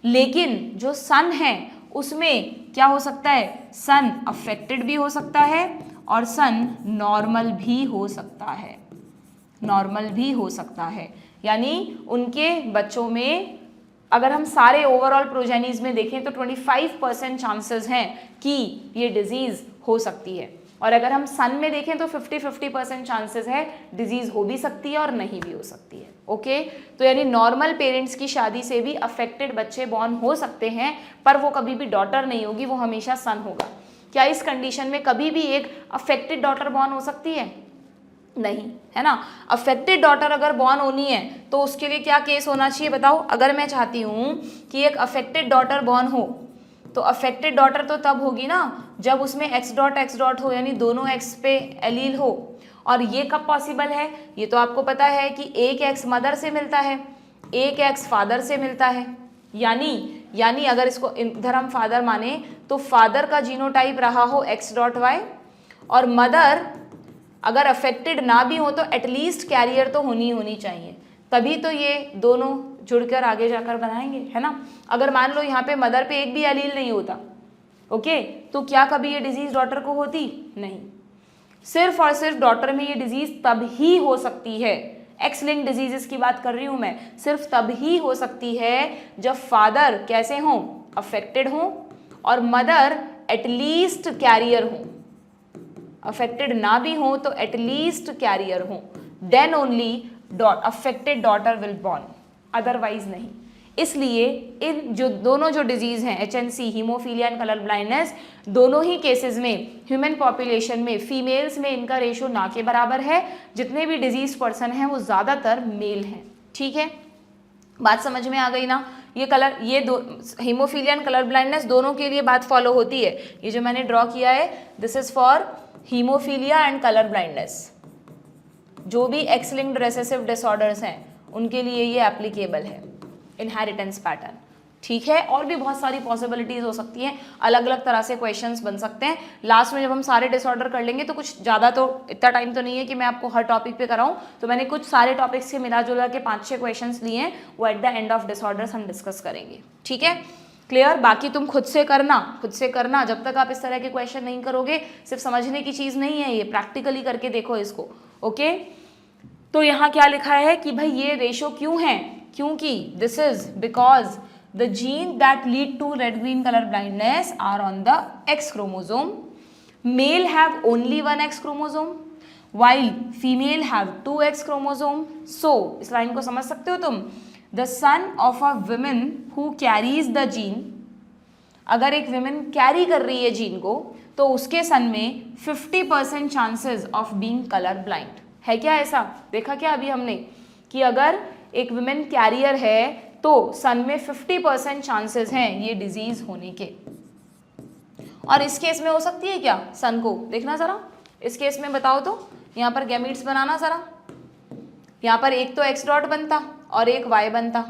लेकिन जो सन है उसमें क्या हो सकता है, सन अफेक्टेड भी हो सकता है और सन नॉर्मल भी हो सकता है, नॉर्मल भी हो सकता है। यानी उनके बच्चों में अगर हम सारे ओवरऑल प्रोजेनीज में देखें तो 25% चांसेस हैं कि ये डिजीज हो सकती है, और अगर हम सन में देखें तो 50-50% चांसेस है डिजीज हो भी सकती है और नहीं भी हो सकती है। ओके, तो यानी नॉर्मल पेरेंट्स की शादी से भी अफेक्टेड बच्चे बॉर्न हो सकते हैं, पर वो कभी भी डॉटर नहीं होगी, वो हमेशा सन होगा। क्या इस कंडीशन में कभी भी एक अफेक्टेड डॉटर बॉर्न हो सकती है? नहीं, है ना। अफेक्टेड डॉटर अगर बॉर्न होनी है तो उसके लिए क्या केस होना चाहिए बताओ। अगर मैं चाहती हूँ कि एक अफेक्टेड डॉटर बॉर्न हो तो अफेक्टेड डॉटर तो तब होगी ना जब उसमें एक्स डॉट हो, यानी दोनों एक्स पे एलील हो। और ये कब पॉसिबल है, ये तो आपको पता है कि एक एक्स मदर से मिलता है, एक एक्स फादर से मिलता है। यानी अगर इसको इधर हम फादर माने तो फादर का जीनोटाइप रहा हो एक्स डॉट वाई, और मदर अगर अफेक्टेड ना भी हो तो एटलीस्ट कैरियर तो होनी चाहिए, तभी तो ये दोनों जुड़कर आगे जाकर बनाएंगे, है ना। अगर मान लो यहाँ पे मदर पे एक भी एलील नहीं होता, ओके, तो क्या कभी ये डिजीज डॉटर को होती? नहीं। सिर्फ और सिर्फ डॉटर में ये डिजीज तब ही हो सकती है, एक्स लिंक डिजीजेस की बात कर रही हूँ मैं, सिर्फ तब ही हो सकती है जब फादर कैसे हों, अफेक्टेड हों, और मदर एटलीस्ट कैरियर हों, अफेक्टेड ना भी हो तो एटलीस्ट कैरियर हो, then only affected daughter will born, otherwise नहीं। इसलिए इन दोनों जो डिजीज हैं HNC, haemophilia and colour blindness, दोनों ही केसेस में ह्यूमन पॉपुलेशन में फीमेल्स में इनका रेशो ना के बराबर है। जितने भी डिजीज पर्सन हैं वो ज़्यादातर मेल हैं, ठीक है, बात समझ में आ गई ना। ये दो हीमोफीलिया एंड कलर ब्लाइंडनेस दोनों के लिए बात फॉलो होती है। ये जो मैंने ड्रॉ किया है this is for haemophilia and colour blindness, जो भी एक्स लिंक्ड रेसेसिव डिसऑर्डर्स हैं उनके लिए ये एप्लीकेबल है, इनहेरिटेंस पैटर्न, ठीक है। और भी बहुत सारी पॉसिबिलिटीज हो सकती हैं, अलग अलग तरह से क्वेश्चंस बन सकते हैं। लास्ट में जब हम सारे डिसऑर्डर कर लेंगे तो कुछ ज़्यादा तो इतना टाइम तो नहीं है कि मैं आपको हर टॉपिक पे कराऊं, तो मैंने कुछ सारे टॉपिक्स के मिला जुला के 5-6 क्वेश्चंस लिए हैं, वो at the end of disorders हम डिस्कस करेंगे, ठीक है, क्लियर। बाकी तुम खुद से करना, जब तक आप इस तरह के क्वेश्चन नहीं करोगे, सिर्फ समझने की चीज़ नहीं है ये, प्रैक्टिकली करके देखो इसको, ओके। तो यहाँ क्या लिखा है कि भाई ये रेशो क्यों है, क्योंकि this is because the gene that lead to red green color blindness are on the X chromosome. Male have only one X chromosome while female have 2 X chromosome. So इस लाइन को समझ सकते हो तुम, the son of a woman who carries the gene, अगर एक woman कैरी कर रही है जीन को तो उसके सन में 50% chances of being colour blind है। क्या ऐसा देखा क्या अभी हमने कि अगर एक वुमेन कैरियर है तो सन में 50% चांसेस हैं ये डिजीज होने के। और इस केस में हो सकती है क्या, सन को देखना जरा, इस केस में बताओ तो, यहाँ पर गैमीट्स बनाना जरा, यहाँ पर एक तो एक्स डॉट बनता और एक वाई बनता,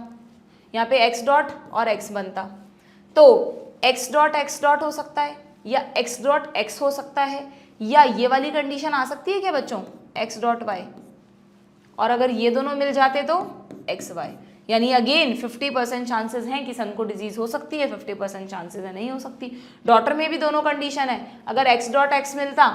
यहाँ पे एक्स डॉट और एक्स बनता, तो एक्स डॉट हो सकता है या एक्स डॉट एक्स हो सकता है, या ये वाली कंडीशन आ सकती है क्या बच्चों, एक्स डॉट वाई, और अगर ये दोनों मिल जाते तो एक्स वाई। यानी अगेन 50% चांसेस हैं कि सन को डिजीज हो सकती है, 50% चांसेस है नहीं हो सकती। डॉटर में भी दोनों कंडीशन है, अगर एक्स डॉट एक्स मिलता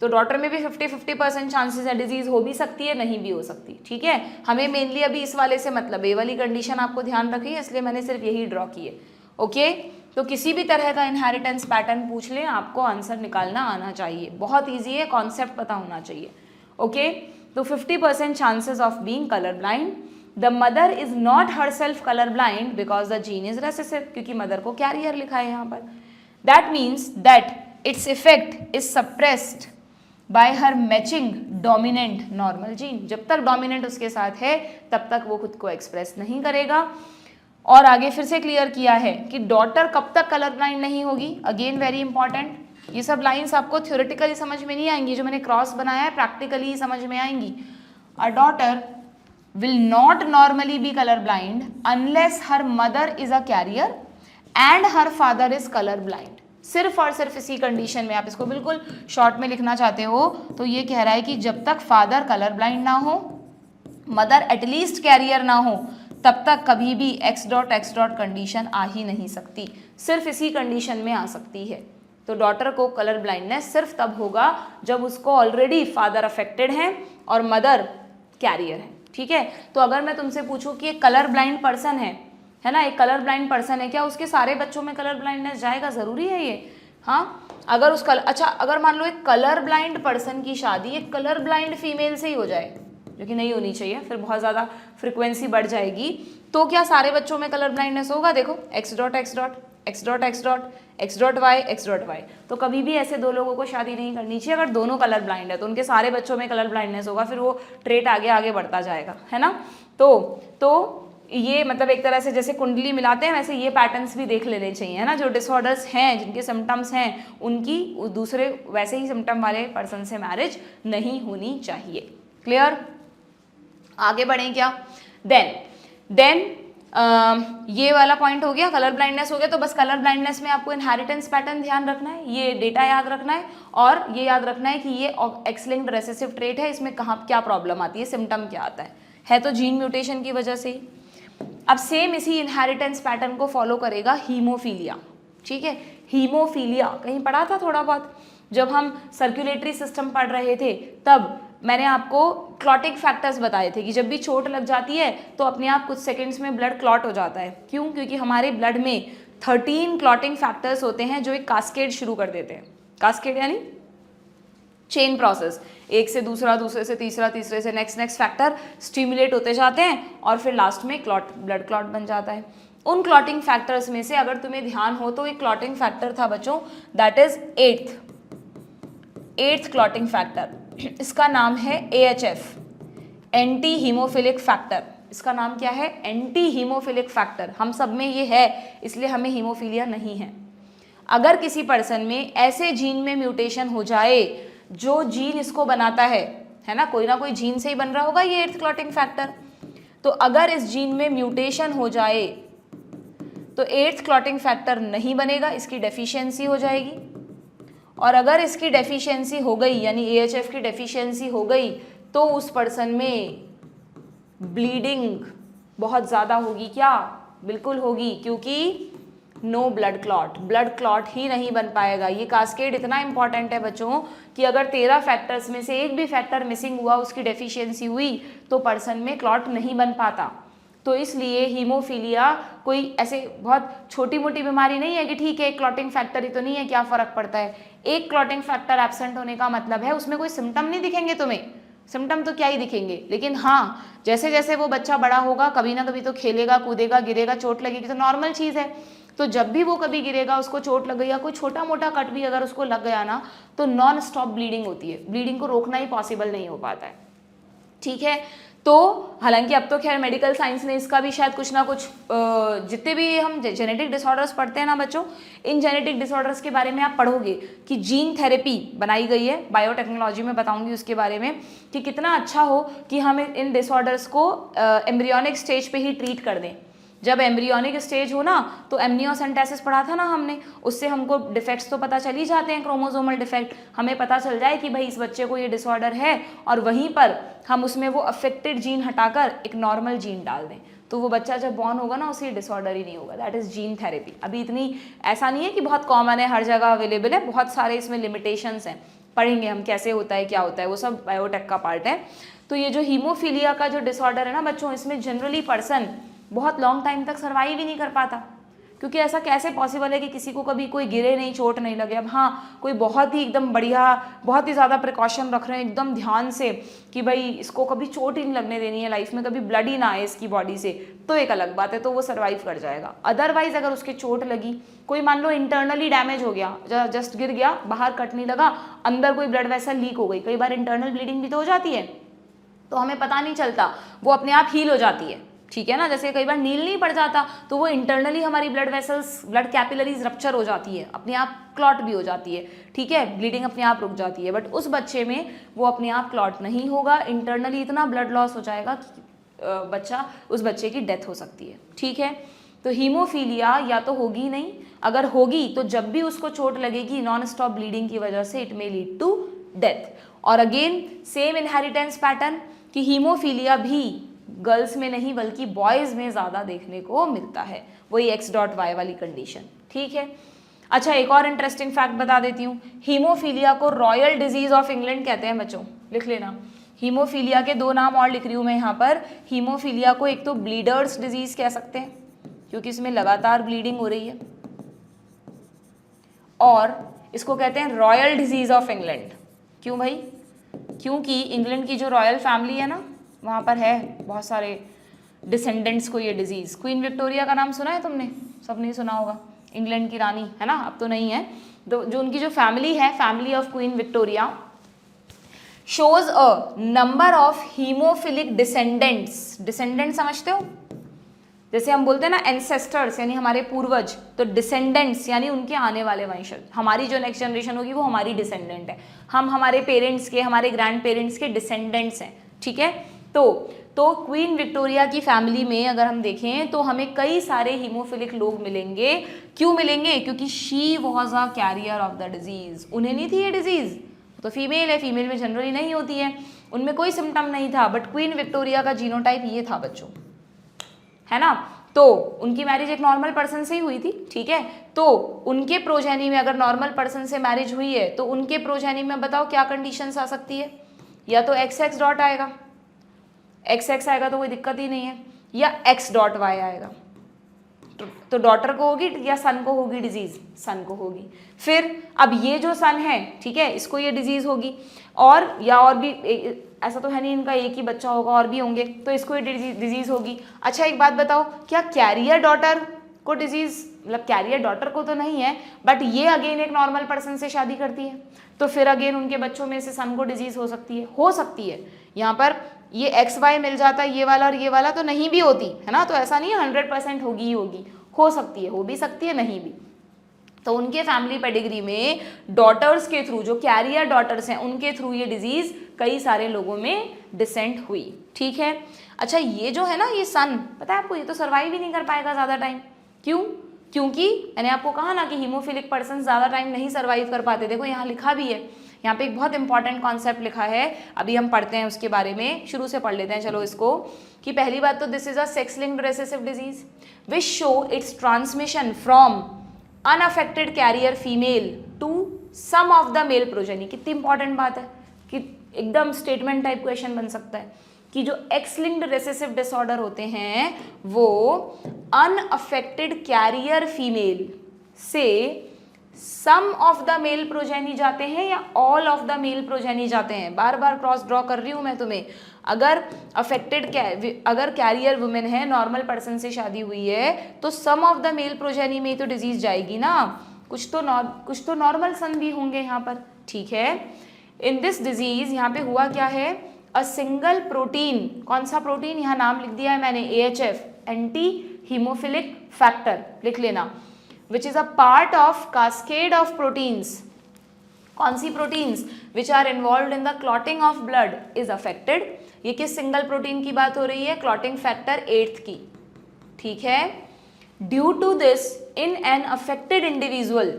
तो डॉटर में भी 50% चांसेस है, डिजीज हो भी सकती है नहीं भी हो सकती। ठीक है, हमें मेनली अभी इस वाले से मतलब ये वाली कंडीशन आपको ध्यान रखी है, इसलिए मैंने सिर्फ यही ड्रॉ की है। ओके, तो किसी भी तरह का इनहेरिटेंस पैटर्न पूछ लें, आपको आंसर निकालना आना चाहिए, बहुत ईजी है, कॉन्सेप्ट पता होना चाहिए। ओके, तो 50% chances of being colour blind. The mother is not herself colour blind because the gene is recessive, क्योंकि मदर को कैरियर लिखा है यहाँ पर। That means that its effect is suppressed bye her matching dominant normal gene. जब तक डोमिनेंट उसके साथ है तब तक वो खुद को एक्सप्रेस नहीं करेगा। और आगे फिर से क्लियर किया है कि डॉटर कब तक कलर ब्लाइंड नहीं होगी, अगेन वेरी इंपॉर्टेंट। ये सब लाइंस आपको थ्योरेटिकली समझ में नहीं आएंगी, जो मैंने क्रॉस बनाया है प्रैक्टिकली समझ में आएंगी। A daughter will not normally be color blind unless her mother is a carrier and her father is color blind। सिर्फ और सिर्फ इसी कंडीशन में, आप इसको बिल्कुल शॉर्ट में लिखना चाहते हो तो ये कह रहा है कि जब तक फादर कलर ब्लाइंड ना हो, मदर एटलीस्ट कैरियर ना हो, तब तक कभी भी एक्स डॉट कंडीशन आ ही नहीं सकती, सिर्फ इसी कंडीशन में आ सकती है। तो डॉटर को कलर ब्लाइंडनेस सिर्फ तब होगा जब उसको ऑलरेडी फादर अफेक्टेड है और मदर कैरियर है। ठीक है, तो अगर मैं तुमसे पूछूं कि एक कलर ब्लाइंड पर्सन है ना, एक कलर ब्लाइंड पर्सन है, क्या उसके सारे बच्चों में कलर ब्लाइंडनेस जाएगा, जरूरी है ये? हाँ, अगर उस अच्छा अगर मान लो एक कलर ब्लाइंड पर्सन की शादी एक कलर ब्लाइंड फीमेल से ही हो जाए, जो कि नहीं होनी चाहिए, फिर बहुत ज़्यादा फ्रिक्वेंसी बढ़ जाएगी, तो क्या सारे बच्चों में कलर ब्लाइंडनेस होगा? देखो X dot X dot X dot X dot X dot Y X dot Y. तो कभी भी ऐसे दो लोगों को शादी नहीं करनी चाहिए। अगर दोनों कलर ब्लाइंड है तो उनके सारे बच्चों में कलर ब्लाइंडनेस होगा, फिर वो ट्रेट आगे आगे बढ़ता जाएगा, है ना। तो ये मतलब एक तरह से जैसे कुंडली मिलाते हैं वैसे ये पैटर्न्स भी देख लेने चाहिए, है ना। जो डिसऑर्डर्स हैं, जिनके सिम्टम्स हैं, उनकी दूसरे वैसे ही सिम्टम वाले पर्सन से मैरिज नहीं होनी चाहिए। क्लियर? आगे बढ़ें क्या? देन ये वाला पॉइंट हो गया, कलर ब्लाइंडनेस हो गया। तो बस कलर ब्लाइंडनेस में आपको इनहेरिटेंस पैटर्न ध्यान रखना है, ये डेटा याद रखना है, और ये याद रखना है कि ये एक्स लिंक्ड रेसेसिव ट्रेट है, इसमें कहाँ क्या प्रॉब्लम आती है, सिम्टम क्या आता है तो जीन म्यूटेशन की वजह से ही। अब सेम इसी इनहेरिटेंस पैटर्न को फॉलो करेगा हीमोफीलिया। ठीक है, हीमोफीलिया कहीं पढ़ा था थोड़ा बहुत, जब हम सर्कुलेटरी सिस्टम पढ़ रहे थे तब मैंने आपको क्लॉटिंग फैक्टर्स बताए थे कि जब भी चोट लग जाती है तो अपने आप कुछ सेकंड्स में ब्लड क्लॉट हो जाता है। क्यों? क्योंकि हमारे ब्लड में 13 क्लॉटिंग फैक्टर्स होते हैं जो एक कास्केड शुरू कर देते हैं। कास्केड यानी चेन प्रोसेस, एक से दूसरा, दूसरे से तीसरा, तीसरे से नेक्स्ट फैक्टर स्टिमुलेट होते जाते हैं और फिर लास्ट में ब्लड क्लॉट बन जाता है। उन क्लॉटिंग फैक्टर्स में से अगर तुम्हें ध्यान हो तो एक क्लॉटिंग फैक्टर था बच्चों, that is eighth clotting factor. इसका नाम है AHF, एंटी हीमोफिलिक फैक्टर। इसका नाम क्या है? Anti haemophilic factor. हम सब में ये है, इसलिए हमें हीमोफीलिया नहीं है। अगर किसी पर्सन में ऐसे जीन में म्यूटेशन हो जाए जो जीन इसको बनाता है ना, कोई ना कोई जीन से ही बन रहा होगा ये 8th क्लॉटिंग फैक्टर। तो अगर इस जीन में म्यूटेशन हो जाए तो 8th क्लॉटिंग फैक्टर नहीं बनेगा, इसकी डेफिशिएंसी हो जाएगी। और अगर इसकी डेफिशिएंसी हो गई, यानी AHF की डेफिशिएंसी हो गई, तो उस पर्सन में ब्लीडिंग बहुत ज़्यादा होगी। क्या? बिल्कुल होगी, क्योंकि नो ब्लड क्लॉट ही नहीं बन पाएगा। ये कास्केड इतना इंपॉर्टेंट है बच्चों कि अगर 13 फैक्टर्स में से एक भी फैक्टर मिसिंग हुआ, उसकी डेफिशिएंसी हुई, तो पर्सन में क्लॉट नहीं बन पाता। तो इसलिए हीमोफीलिया कोई ऐसे बहुत छोटी मोटी बीमारी नहीं है कि ठीक है एक क्लॉटिंग फैक्टर ही तो नहीं है, क्या फ़र्क पड़ता है। एक क्लॉटिंग फैक्टर एब्सेंट होने का मतलब है उसमें कोई सिम्टम नहीं दिखेंगे तुम्हें, सिम्टम तो क्या ही दिखेंगे, लेकिन हाँ जैसे जैसे वो बच्चा बड़ा होगा कभी ना कभी तो खेलेगा, कूदेगा, गिरेगा, चोट लगेगी, तो नॉर्मल चीज़ है। तो जब भी वो कभी गिरेगा, उसको चोट लग गई या कोई छोटा मोटा कट भी अगर उसको लग गया ना, तो नॉन स्टॉप ब्लीडिंग होती है। ब्लीडिंग को रोकना ही पॉसिबल नहीं हो पाता है। ठीक है, तो हालांकि अब तो खैर मेडिकल साइंस ने इसका भी शायद कुछ ना कुछ जितने भी हम जेनेटिक डिसऑर्डर्स पढ़ते हैं ना बच्चों, इन जेनेटिक डिसऑर्डर्स के बारे में आप पढ़ोगे कि जीन थेरेपी बनाई गई है, बायोटेक्नोलॉजी में बताऊंगी उसके बारे में कि कितना अच्छा हो कि हम इन डिसऑर्डर्स को एम्ब्रियोनिक स्टेज पे ही ट्रीट कर दें। जब एम्ब्रियोनिक स्टेज हो ना तो एमनियोसेंटेसिस पढ़ा था ना हमने, उससे हमको डिफेक्ट्स तो पता चल ही जाते हैं, क्रोमोसोमल डिफेक्ट, हमें पता चल जाए कि भाई इस बच्चे को ये डिसऑर्डर है और वहीं पर हम उसमें वो अफेक्टेड जीन हटाकर एक नॉर्मल जीन डाल दें, तो वो बच्चा जब बॉर्न होगा ना उसे डिसऑर्डर ही नहीं होगा। That is gene therapy. अभी इतनी ऐसा नहीं है कि बहुत कॉमन है, हर जगह अवेलेबल है, बहुत सारे इसमें लिमिटेशंस हैं, पढ़ेंगे हम कैसे होता है क्या होता है, वो सब बायोटेक का पार्ट है। तो ये जो हीमोफीलिया का जो डिसऑर्डर है ना बच्चों, इसमें जनरली पर्सन बहुत लॉन्ग टाइम तक सर्वाइव ही नहीं कर पाता, क्योंकि ऐसा कैसे पॉसिबल है कि किसी को कभी कोई गिरे नहीं, चोट नहीं लगे। अब हाँ, कोई बहुत ही एकदम बढ़िया, बहुत ही ज़्यादा प्रिकॉशन रख रहे हैं एकदम ध्यान से कि भाई इसको कभी चोट ही नहीं लगने देनी है लाइफ में, कभी ब्लड ही ना आए इसकी बॉडी से, तो एक अलग बात है, तो वो सर्वाइव कर जाएगा। अदरवाइज अगर उसके चोट लगी, कोई मान लो इंटरनली डैमेज हो गया, जस्ट गिर गया, बाहर कट नहीं लगा, अंदर कोई ब्लड वेसल लीक हो गई, कई बार इंटरनल ब्लीडिंग भी तो हो जाती है, तो हमें पता नहीं चलता, वो अपने आप हील हो जाती है, ठीक है ना। जैसे कई बार नील नहीं पड़ जाता तो वो इंटरनली हमारी blood vessels, blood capillaries rupture हो जाती है, अपने आप क्लॉट भी हो जाती है, ठीक है, ब्लीडिंग अपने आप रुक जाती है। बट उस बच्चे में वो अपने आप क्लॉट नहीं होगा, इंटरनली इतना ब्लड लॉस हो जाएगा कि उस बच्चे की डेथ हो सकती है, ठीक है। तो हीमोफीलिया या तो होगी ही नहीं, अगर होगी तो जब भी उसको चोट लगेगी नॉन स्टॉप ब्लीडिंग की वजह से it may lead to death. और अगेन सेम इनहेरिटेंस पैटर्न कि हीमोफीलिया भी गर्ल्स में नहीं बल्कि बॉयज़ में ज़्यादा देखने को मिलता है, वही X.Y वाली कंडीशन, ठीक है। अच्छा, एक और इंटरेस्टिंग फैक्ट बता देती हूँ, हीमोफीलिया को रॉयल डिजीज ऑफ इंग्लैंड कहते हैं बच्चों, लिख लेना। हीमोफीलिया के दो नाम और लिख रही हूँ मैं यहाँ पर। हीमोफीलिया को एक तो ब्लीडर्स डिजीज कह सकते हैं क्योंकि इसमें लगातार ब्लीडिंग हो रही है, और इसको कहते हैं रॉयल डिजीज ऑफ इंग्लैंड। क्यों भाई? क्योंकि इंग्लैंड की जो रॉयल फैमिली है ना, वहाँ पर है बहुत सारे डिसेंडेंट्स को ये डिजीज़। क्वीन विक्टोरिया का नाम सुना है तुमने? सब नहीं सुना होगा, इंग्लैंड की रानी है ना, अब तो नहीं है, तो जो उनकी जो फैमिली है, family of Queen Victoria, shows a number of haemophilic descendants. Descendant समझते हो? जैसे हम बोलते हैं ना एंसेस्टर्स यानी हमारे पूर्वज, तो डिसेंडेंट्स यानी उनके आने वाले वंशज। हमारी जो नेक्स्ट जनरेशन होगी वो हमारी डिसेंडेंट है, हम हमारे पेरेंट्स के, हमारे ग्रैंड पेरेंट्स के डिसेंडेंट्स हैं, ठीक है। तो क्वीन विक्टोरिया की फैमिली में अगर हम देखें तो हमें कई सारे हीमोफिलिक लोग मिलेंगे। क्यों मिलेंगे? क्योंकि she was a carrier of the disease. उन्हें नहीं थी ये डिजीज, तो फीमेल है, फीमेल में जनरली नहीं होती है, उनमें कोई सिम्टम नहीं था, बट क्वीन विक्टोरिया का जीनोटाइप ये था बच्चों, है ना। तो उनकी मैरिज एक नॉर्मल पर्सन से ही हुई थी, ठीक है। तो उनके प्रोजेनी में अगर नॉर्मल पर्सन से मैरिज हुई है तो उनके प्रोजेनी में बताओ क्या कंडीशंस आ सकती है? या तो XX डॉट आएगा, XX आएगा तो कोई दिक्कत ही नहीं है, या X.Y आएगा, तो डॉटर को होगी या सन को होगी डिजीज? सन को होगी। फिर अब ये जो सन है, ठीक है, इसको ये डिजीज होगी, और भी ऐसा तो है नहीं इनका एक ही बच्चा होगा, और भी होंगे, तो इसको ये डिजीज होगी। अच्छा एक बात बताओ, क्या कैरियर डॉटर को डिजीज, मतलब कैरियर डॉटर को तो नहीं है, बट ये अगेन एक नॉर्मल पर्सन से शादी करती है, तो फिर अगेन उनके बच्चों में से सन को डिजीज हो सकती है? हो सकती है। यहाँ पर ये XY मिल जाता है, ये वाला और ये वाला, तो नहीं भी होती है ना, तो ऐसा नहीं है 100% होगी ही होगी, हो सकती है, हो भी सकती है, नहीं भी। तो उनके फैमिली पेडिग्री में डॉटर्स के थ्रू, जो कैरियर डॉटर्स हैं उनके थ्रू ये डिजीज कई सारे लोगों में डिसेंट हुई, ठीक है। अच्छा ये जो है ना ये सन, पता है आपको, ये तो सर्वाइव ही नहीं कर पाएगा ज़्यादा टाइम। क्यों? क्योंकि मैंने आपको कहा ना कि हीमोफिलिक पर्सन ज़्यादा टाइम नहीं सर्वाइव कर पाते। देखो यहाँ लिखा भी है, यहाँ पे एक बहुत इंपॉर्टेंट कॉन्सेप्ट लिखा है, अभी हम पढ़ते हैं उसके बारे में, शुरू से पढ़ लेते हैं चलो इसको। कि पहली बात तो this is a sex linked recessive disease which show its transmission from unaffected carrier female to some of the male progeny. कितनी इंपॉर्टेंट बात है कि एकदम स्टेटमेंट टाइप क्वेश्चन बन सकता है कि जो एक्स लिंक्ड रिसेसिव डिसऑर्डर होते हैं वो अनअफेक्टेड कैरियर फीमेल से some of the male progeny जाते हैं या all of the male progeny जाते हैं। बार बार क्रॉस ड्रॉ कर रही हूँ मैं तुम्हें। अगर अगर कैरियर वुमेन है, नॉर्मल पर्सन से शादी हुई है, तो सम ऑफ द मेल प्रोजेनी में ही तो डिजीज जाएगी ना, कुछ तो नॉर्मल सन भी होंगे यहाँ पर, ठीक है। इन दिस डिजीज यहाँ पे हुआ क्या है, अ सिंगल प्रोटीन, कौन सा प्रोटीन, यहाँ नाम लिख दिया है मैंने, AHF, एंटी हीमोफिलिक फैक्टर, लिख लेना, which is a part of cascade of proteins, कौन सी proteins, which are involved in the clotting of blood is affected. ये किस सिंगल प्रोटीन की बात हो रही है, क्लॉटिंग फैक्टर 8 की, ठीक है। Due to this in an affected individual,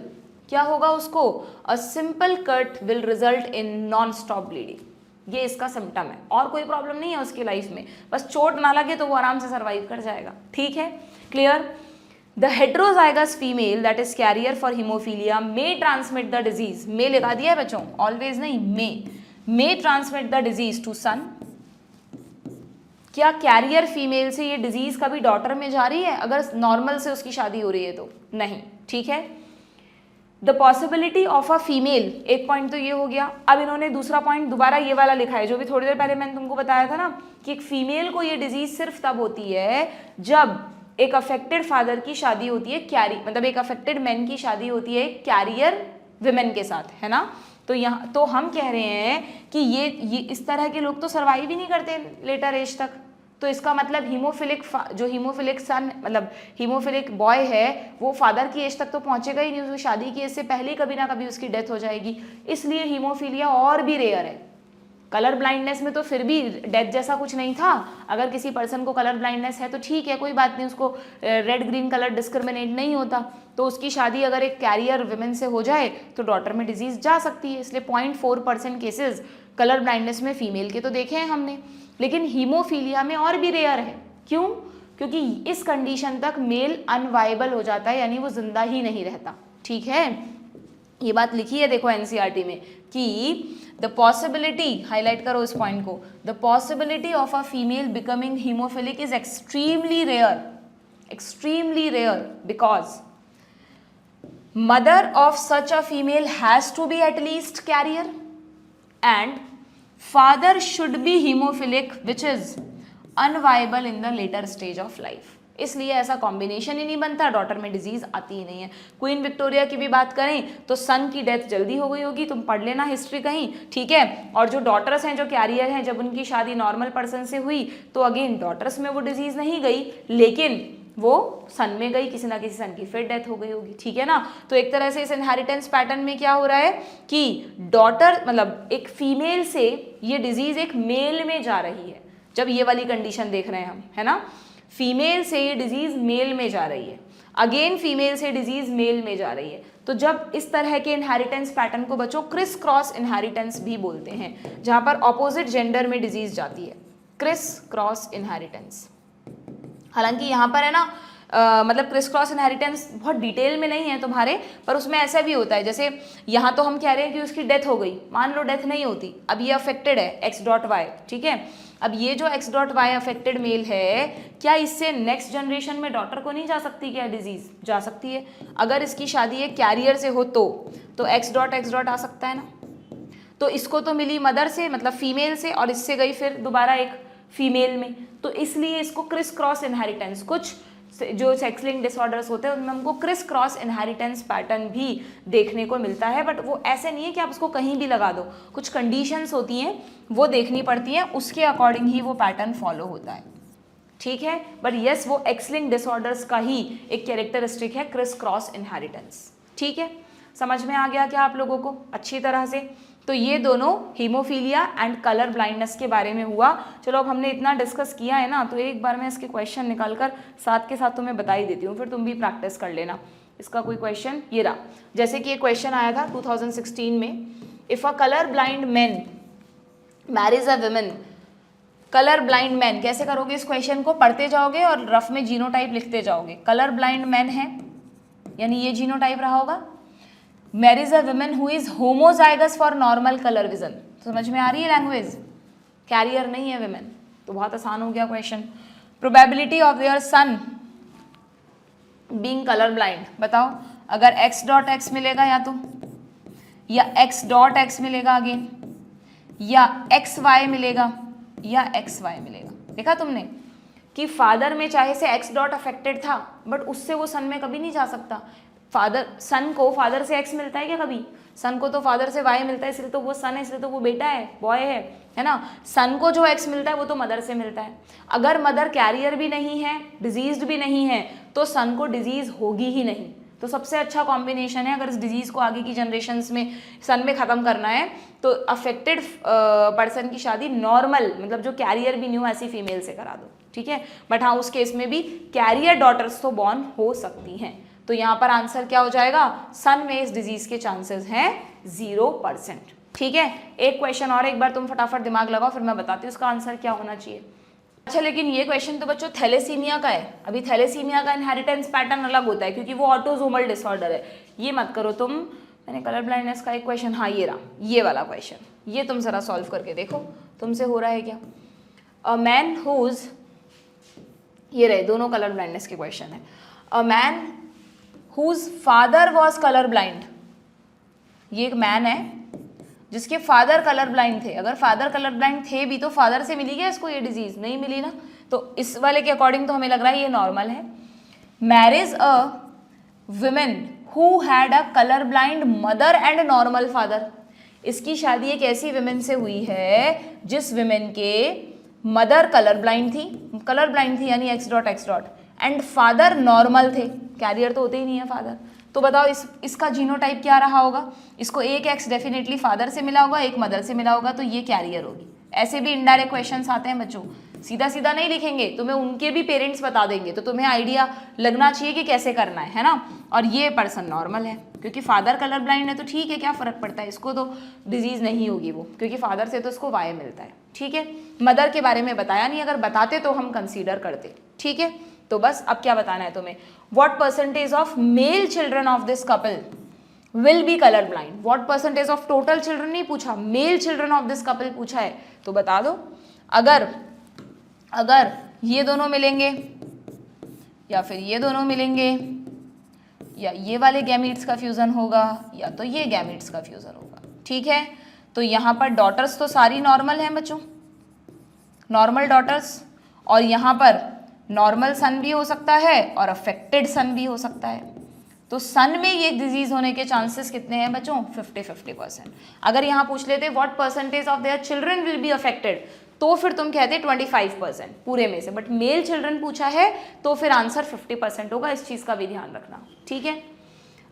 क्या होगा उसको, a simple cut will result in non stop bleeding, ये इसका सिम्टम है, और कोई प्रॉब्लम नहीं है उसकी लाइफ में, बस चोट ना लगे तो वो आराम से सर्वाइव कर जाएगा, ठीक है, clear. The heterozygous female that is carrier for haemophilia may transmit the disease, may लगा दिया है बच्चों, ऑलवेज नहीं, may transmit the disease to son. क्या कैरियर फीमेल से ये डिजीज कभी डॉटर में जा रही है अगर नॉर्मल से उसकी शादी हो रही है तो, नहीं, ठीक है। The possibility of a female, एक पॉइंट तो ये हो गया। अब इन्होंने दूसरा पॉइंट दोबारा ये वाला लिखा है जो भी थोड़ी देर पहले मैंने तुमको बताया था ना, कि एक फीमेल को ये डिजीज सिर्फ तब होती है जब एक अफेक्टेड फादर की शादी होती है, मतलब एक अफेक्टेड मैन की शादी होती है कैरियर विमेन के साथ, है ना। तो यहाँ तो हम कह रहे हैं कि ये इस तरह के लोग तो सर्वाइव ही नहीं करते लेटर एज तक, तो इसका मतलब हीमोफिलिक सन, मतलब हीमोफिलिक बॉय है, वो फादर की एज तक तो पहुंचेगा ही नहीं, उसकी शादी की एज से पहले कभी ना कभी उसकी डेथ हो जाएगी, इसलिए हीमोफीलिया और भी रेयर है। कलर ब्लाइंडनेस में तो फिर भी डेथ जैसा कुछ नहीं था, अगर किसी पर्सन को कलर ब्लाइंडनेस है तो ठीक है, कोई बात नहीं, उसको रेड ग्रीन कलर डिस्क्रिमिनेट नहीं होता, तो उसकी शादी अगर एक कैरियर विमेन से हो जाए तो डॉटर में डिजीज जा सकती है, इसलिए 0.4% केसेस कलर ब्लाइंडनेस में फीमेल के तो देखे हैं हमने, लेकिन हीमोफीलिया में और भी रेयर है। क्यों? क्योंकि इस कंडीशन तक मेल अनवाइबल हो जाता है, यानी वो जिंदा ही नहीं रहता, ठीक है। ये बात लिखी है देखो एनसीईआरटी में कि द पॉसिबिलिटी, हाईलाइट करो इस पॉइंट को, the possibility of a female becoming haemophilic is extremely rare because mother of such a female has to be at least carrier and father should be haemophilic which is unviable in the later stage of life, इसलिए ऐसा कॉम्बिनेशन ही नहीं बनता, डॉटर में डिजीज आती ही नहीं है। क्वीन विक्टोरिया की भी बात करें तो सन की डेथ जल्दी हो गई होगी, तुम पढ़ लेना हिस्ट्री कहीं, ठीक है। और जो डॉटर्स हैं, जो कैरियर हैं, जब उनकी शादी नॉर्मल पर्सन से हुई तो अगेन डॉटर्स में वो डिजीज नहीं गई, लेकिन वो सन में गई, किसी ना किसी सन की फिर डेथ हो गई होगी, ठीक है ना। तो एक तरह से इस इनहेरिटेंस पैटर्न में क्या हो रहा है कि डॉटर, मतलब एक फीमेल से ये डिजीज एक मेल में जा रही है, जब ये वाली कंडीशन देख रहे हैं हम, है ना, फीमेल से ये डिजीज मेल में जा रही है, अगेन फीमेल से डिजीज मेल में जा रही है। तो जब इस तरह के इनहेरिटेंस पैटर्न को बच्चों क्रिस क्रॉस इनहेरिटेंस भी बोलते हैं, जहां पर ऑपोजिट जेंडर में डिजीज जाती है, क्रिस क्रॉस इनहेरिटेंस। हालांकि यहाँ पर है ना मतलब क्रिस क्रॉस इनहेरिटेंस बहुत डिटेल में नहीं है तुम्हारे, पर उसमें ऐसा भी होता है, जैसे यहाँ तो हम कह रहे हैं कि उसकी डेथ हो गई, मान लो डेथ नहीं होती, अब ये अफेक्टेड है X.Y, ठीक है। अब ये जो X.Y अफेक्टेड मेल है, क्या इससे नेक्स्ट जनरेशन में डॉटर को नहीं जा सकती क्या डिजीज? जा सकती है, अगर इसकी शादी एक कैरियर से हो तो X.X. आ सकता है ना, तो इसको तो मिली मदर से, मतलब फीमेल से, और इससे गई फिर दोबारा एक फीमेल में, तो इसलिए इसको क्रिस क्रॉस इनहेरिटेंस, कुछ जो सेक्स लिंक डिसऑर्डर्स होते हैं उनमें हमको क्रिस क्रॉस इनहेरिटेंस पैटर्न भी देखने को मिलता है, बट वो ऐसे नहीं है कि आप उसको कहीं भी लगा दो, कुछ कंडीशंस होती हैं वो देखनी पड़ती हैं, उसके अकॉर्डिंग ही वो पैटर्न फॉलो होता है, ठीक है। बट यस, वो एक्स लिंक डिसऑर्डर्स का ही एक कैरेक्टरिस्टिक है क्रिस क्रॉस इनहेरिटेंस, ठीक है। समझ में आ गया क्या आप लोगों को अच्छी तरह से? तो ये दोनों हीमोफीलिया एंड कलर ब्लाइंडनेस के बारे में हुआ। चलो अब हमने इतना डिस्कस किया है ना, तो एक बार मैं इसके क्वेश्चन निकाल कर साथ के साथ तुम्हें बता ही देती हूँ, फिर तुम भी प्रैक्टिस कर लेना। इसका कोई क्वेश्चन ये रहा, जैसे कि ये क्वेश्चन आया था 2016 में, if a colour blind man marriage a women, colour blind man, कैसे करोगे इस क्वेश्चन को? पढ़ते जाओगे और रफ में जीनोटाइप लिखते जाओगे। कलर ब्लाइंड मैन है, यानी ये जीनोटाइप रहा होगा। Marriage a women who is homozygous for normal colour vision, समझ में आ रही है लैंग्वेज? कैरियर नहीं है विमेन, तो बहुत आसान हो गया question. Probability of their son being colour blind, बताओ, अगर X.X मिलेगा या X.X मिलेगा अगेन, या XY मिलेगा या XY मिलेगा। देखा तुमने कि फादर में चाहे से X. अफेक्टेड था, बट उससे वो सन में कभी नहीं जा सकता, फादर, सन को फादर से एक्स मिलता है क्या कभी? सन को तो फादर से वाई मिलता है, इसलिए तो वो सन है, इसलिए तो वो बेटा है, बॉय है ना। सन को जो एक्स मिलता है वो तो मदर से मिलता है। अगर मदर कैरियर भी नहीं है, डिजीज्ड भी नहीं है, तो सन को डिजीज होगी ही नहीं। तो सबसे अच्छा कॉम्बिनेशन है, अगर इस डिजीज को आगे की जनरेशन्स में सन में ख़त्म करना है तो अफेक्टेड पर्सन की शादी नॉर्मल, मतलब जो कैरियर भी नहीं हो ऐसी फीमेल से करा दो, ठीक है। बट हाँ, उस केस में भी कैरियर डॉटर्स तो बॉर्न हो सकती हैं। तो यहाँ पर आंसर क्या हो जाएगा? सन में इस डिजीज के चांसेस हैं 0%, ठीक है। एक क्वेश्चन और एक बार तुम फटाफट दिमाग लगाओ, फिर मैं बताती हूँ उसका आंसर क्या होना चाहिए। अच्छा, लेकिन ये क्वेश्चन तो बच्चों थैलेसीमिया का है। अभी थैलेसीमिया का इनहेरिटेंस पैटर्न अलग होता है क्योंकि वो ऑटोसोमल डिसऑर्डर है। ये मत करो तुम। मैंने कलर ब्लाइंडनेस का एक क्वेश्चन, हाँ ये रहा, ये वाला क्वेश्चन, ये तुम जरा सॉल्व करके देखो तुमसे हो रहा है क्या। अ मैन हुज, ये रहे दोनों कलर ब्लाइंडनेस के क्वेश्चन है। A man whose father was colour blind, ये एक मैन है जिसके फादर कलर ब्लाइंड थे। अगर फादर कलर ब्लाइंड थे भी तो फादर से मिली क्या इसको ये डिजीज? नहीं मिली ना। तो इस वाले के अकॉर्डिंग तो हमें लग रहा है ये नॉर्मल है। Marriage a women who had a colour blind mother and normal father, इसकी शादी एक ऐसी विमेन से हुई है जिस विमेन के मदर कलर ब्लाइंड थी यानी x dot and father normal थे, कैरियर तो होते ही नहीं है फादर। तो बताओ इसका जीनोटाइप क्या रहा होगा? इसको एक एक्स डेफिनेटली फादर से मिला होगा, एक मदर से मिला होगा, तो ये कैरियर होगी। ऐसे भी इनडायरेक्ट क्वेश्चंस आते हैं बच्चों, सीधा सीधा नहीं लिखेंगे, तुम्हें उनके भी पेरेंट्स बता देंगे, तो तुम्हें आइडिया लगना चाहिए कि कैसे करना है ना। और ये पर्सन नॉर्मल है क्योंकि फादर कलर ब्लाइंड है, तो ठीक है, क्या फ़र्क पड़ता है, इसको तो डिजीज़ नहीं होगी वो, क्योंकि फादर से तो इसको वाई मिलता है, ठीक है। मदर के बारे में बताया नहीं, अगर बताते तो हम कंसीडर करते, ठीक है। तो बस अब क्या बताना है तुम्हें, what percentage of male children of this couple will be colour blind. What percentage of total children नहीं पूछा, male children of this couple पूछा है। तो बता दो, अगर ये दोनों मिलेंगे या फिर ये दोनों मिलेंगे या ये वाले गैमीट्स का फ्यूजन होगा या तो ये गैमीट्स का फ्यूजन होगा, ठीक है। तो यहाँ पर डॉटर्स तो सारी नॉर्मल हैं बच्चों, नॉर्मल डॉटर्स, और यहाँ पर नॉर्मल सन भी हो सकता है और अफेक्टेड सन भी हो सकता है। तो सन में ये डिजीज होने के चांसेस कितने हैं बच्चों? 50-50%। अगर यहाँ पूछ लेते what percentage of their children will be affected, तो फिर तुम कहते 25% पूरे में से, बट मेल चिल्ड्रन पूछा है तो फिर आंसर 50% होगा। इस चीज़ का भी ध्यान रखना, ठीक है।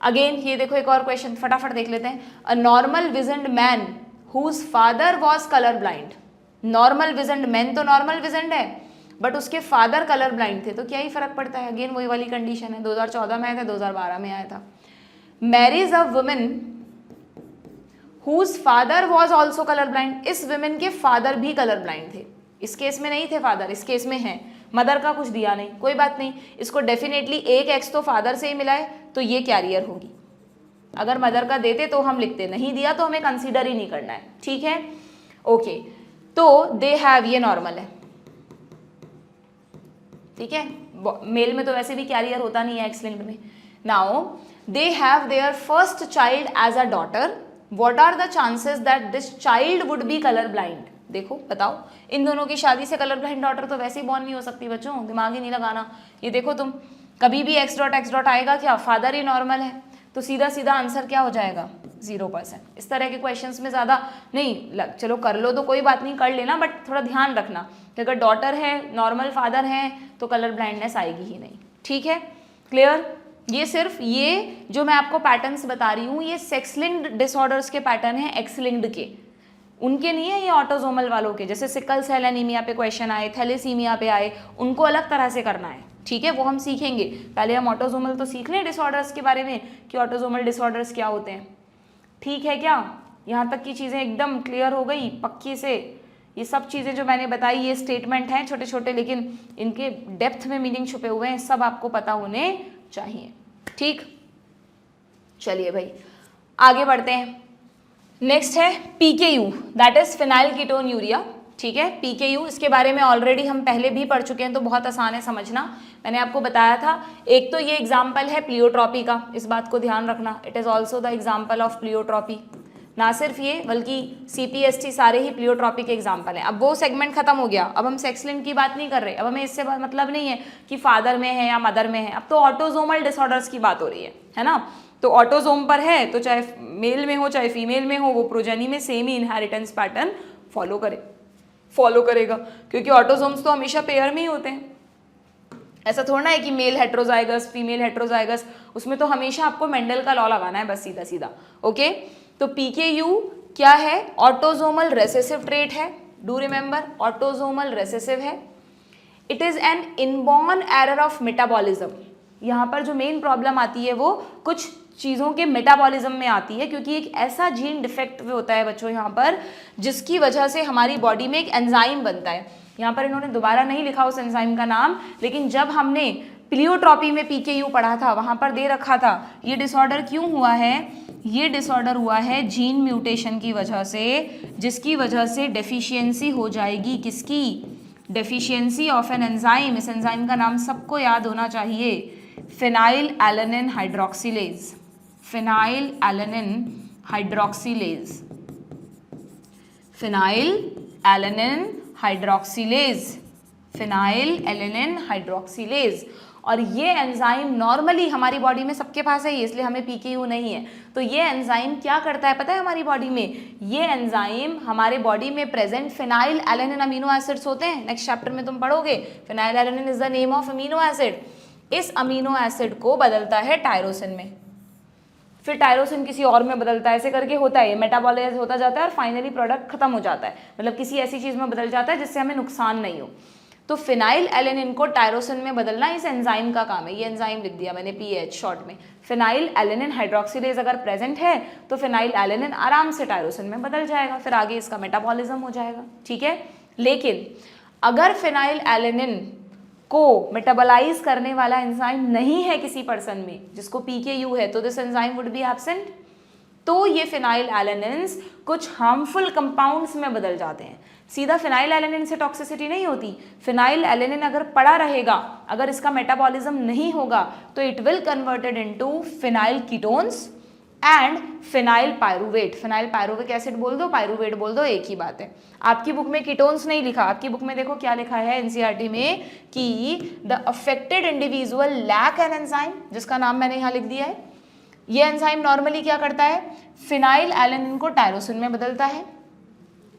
अगेन ये देखो एक और क्वेश्चन फटाफट देख लेते हैं। A normal visioned man whose father was colour blind. Normal visioned man तो नॉर्मल विजन्ड है, बट उसके फादर कलर ब्लाइंड थे, तो क्या ही फर्क पड़ता है। अगेन वही वाली कंडीशन है, 2014 में आया था, 2012 में आया था। Marriage a woman whose father was also colour blind, इस वुमेन के फादर भी कलर ब्लाइंड थे। इस केस में नहीं थे फादर, इस केस में हैं। मदर का कुछ दिया नहीं, कोई बात नहीं, इसको डेफिनेटली एक एक्स तो फादर से ही मिला है, तो ये कैरियर होगी। अगर मदर का देते तो हम लिखते, नहीं दिया तो हमें कंसीडर ही नहीं करना है, ठीक है। ओके, तो दे हैव, ये नॉर्मल है, ठीक है। मेल में तो वैसे भी कैरियर होता नहीं है एक्स लिंक्ड में। Now they have their first child as a daughter, what are the chances that this child would be colour blind. देखो बताओ, इन दोनों की शादी से कलर ब्लाइंड डॉटर तो वैसे ही बॉर्न नहीं हो सकती बच्चों, दिमाग ही नहीं लगाना। ये देखो तुम, कभी भी x डॉट आएगा क्या, फादर ही नॉर्मल है, तो सीधा सीधा आंसर क्या हो जाएगा? 0%। इस तरह के क्वेश्चंस में ज़्यादा नहीं चलो कर लो तो कोई बात नहीं, कर लेना, बट थोड़ा ध्यान रखना कि अगर डॉटर है, नॉर्मल फादर है, तो कलर ब्लाइंडनेस आएगी ही नहीं, ठीक है। क्लियर? ये सिर्फ ये जो मैं आपको पैटर्न्स बता रही हूँ, ये सेक्स लिंक्ड डिसऑर्डर्स के पैटर्न है, एक्स लिंक्ड के, उनके नहीं है ये ऑटोसोमल वालों के। जैसे सिकल सेल एनीमिया पे क्वेश्चन आए, थैलेसीमिया पे आए, उनको अलग तरह से करना है, ठीक है, वो हम सीखेंगे। पहले हम ऑटोसोमल तो सीख लें डिसऑर्डर्स के बारे में कि ऑटोसोमल डिसऑर्डर्स क्या होते हैं, ठीक है क्या। यहाँ तक की चीज़ें एकदम क्लियर हो गई पक्की से। ये सब चीज़ें जो मैंने बताई ये स्टेटमेंट हैं छोटे छोटे, लेकिन इनके डेप्थ में मीनिंग छुपे हुए हैं, सब आपको पता होने चाहिए, ठीक। चलिए भाई आगे बढ़ते हैं। नेक्स्ट है PKU, that is phenyl ketone urea, ठीक है। PKU, इसके बारे में ऑलरेडी हम पहले भी पढ़ चुके हैं, तो बहुत आसान है समझना। मैंने आपको बताया था, एक तो ये एग्जाम्पल है प्लियोट्रॉपी का, इस बात को ध्यान रखना, it is also the example of pleiotropy. ना सिर्फ ये बल्कि CPST सारे ही प्लियोट्रॉपिक एग्जाम्पल हैं। अब वो सेगमेंट खत्म हो गया, अब हम सेक्स लिंक की बात नहीं कर रहे, अब हमें इससे मतलब नहीं है कि फादर में है या मदर में है, अब तो ऑटोजोमल डिसऑर्डर्स की बात हो रही है ना। तो ऑटोजोम पर है तो चाहे मेल में हो चाहे फीमेल में हो, वो प्रोजेनी में सेम ही इनहेरिटेंस पैटर्न फॉलो करेगा, क्योंकि ऑटोजोम्स तो हमेशा पेयर में ही होते हैं। ऐसा थोड़ा ना है कि मेल हेट्रोजाइगस फीमेल हेट्रोजाइगस, उसमें तो हमेशा आपको मेंडल का लॉ लगाना है बस सीधा सीधा। ओके, तो PKU क्या है? ऑटोजोमल रेसेसिव ट्रेट है। डू रिमेंबर, ऑटोजोमल रेसेसिव है। It is an inborn error of metabolism. यहाँ पर जो मेन प्रॉब्लम आती है वो कुछ चीज़ों के मेटाबॉलिज्म में आती है, क्योंकि एक ऐसा जीन डिफेक्ट होता है बच्चों यहाँ पर जिसकी वजह से हमारी बॉडी में एक एंजाइम बनता है। यहाँ पर इन्होंने दोबारा नहीं लिखा उस एंजाइम का नाम, लेकिन जब हमने प्लियोट्रॉपी में PKU पढ़ा था वहाँ पर दे रखा था। ये डिसऑर्डर क्यों हुआ है? ये डिसऑर्डर हुआ है जीन म्यूटेशन की वजह से, जिसकी वजह से डेफिशिएंसी हो जाएगी। किसकी? Deficiency of an enzyme. इस एंजाइम का नाम सबको याद होना चाहिए, phenyl alanine hydroxylase. Phenyl alanine hydroxylase, phenyl alanine hydroxylase, phenyl alanine hydroxylase. और ये एंजाइम नॉर्मली हमारी बॉडी में सबके पास है, इसलिए हमें PKU नहीं है। तो ये एंजाइम क्या करता है पता है हमारी बॉडी में? ये एंजाइम हमारे बॉडी में present phenyl alanine amino acids होते हैं, नेक्स्ट चैप्टर में तुम पढ़ोगे। Phenyl alanine is the name of amino acid. इस अमीनो एसिड को बदलता है टायरोसिन में, फिर टायरोसिन किसी और में बदलता है, ऐसे करके होता है, मेटाबॉलाइज होता जाता है और फाइनली प्रोडक्ट खत्म हो जाता है, मतलब किसी ऐसी चीज़ में बदल जाता है जिससे हमें नुकसान नहीं हो। तो फिनाइल एलेनिन को टायरोसिन में बदलना इस एंजाइम का काम है। ये एंजाइम लिख दिया मैंने PH शॉर्ट में। फिनाइल एलेनिन हाइड्रोक्सिलेज अगर प्रेजेंट है तो फिनाइल एलेनिन आराम से टायरोसिन में बदल जाएगा, फिर आगे इसका मेटाबॉलिज्म हो जाएगा, ठीक है। लेकिन अगर फिनाइल एलेनिन को मेटाबोलाइज करने वाला एंजाइम नहीं है किसी पर्सन में जिसको PKU है, तो this enzyme would be absent. तो ये फिनाइल एलेनिन्स कुछ हार्मफुल कंपाउंड्स में बदल जाते हैं। सीधा फिनाइल एलेनिन से टॉक्सिसिटी नहीं होती। फिनाइल एलेनिन अगर पड़ा रहेगा, अगर इसका मेटाबॉलिज्म नहीं होगा, तो it will converted into phenyl ketones and phenyl pyruvate. Phenyl pyruvic acid बोल दो, पायरुवेट बोल दो, एक ही बात है। आपकी बुक में कीटोन्स नहीं लिखा, आपकी बुक में देखो क्या लिखा है NCERT में कि the affected individual lack an enzyme, जिसका नाम मैंने यहाँ लिख दिया है। ये एंजाइम नॉर्मली क्या करता है? फिनाइल एलेनिन को टायरोसिन में बदलता है।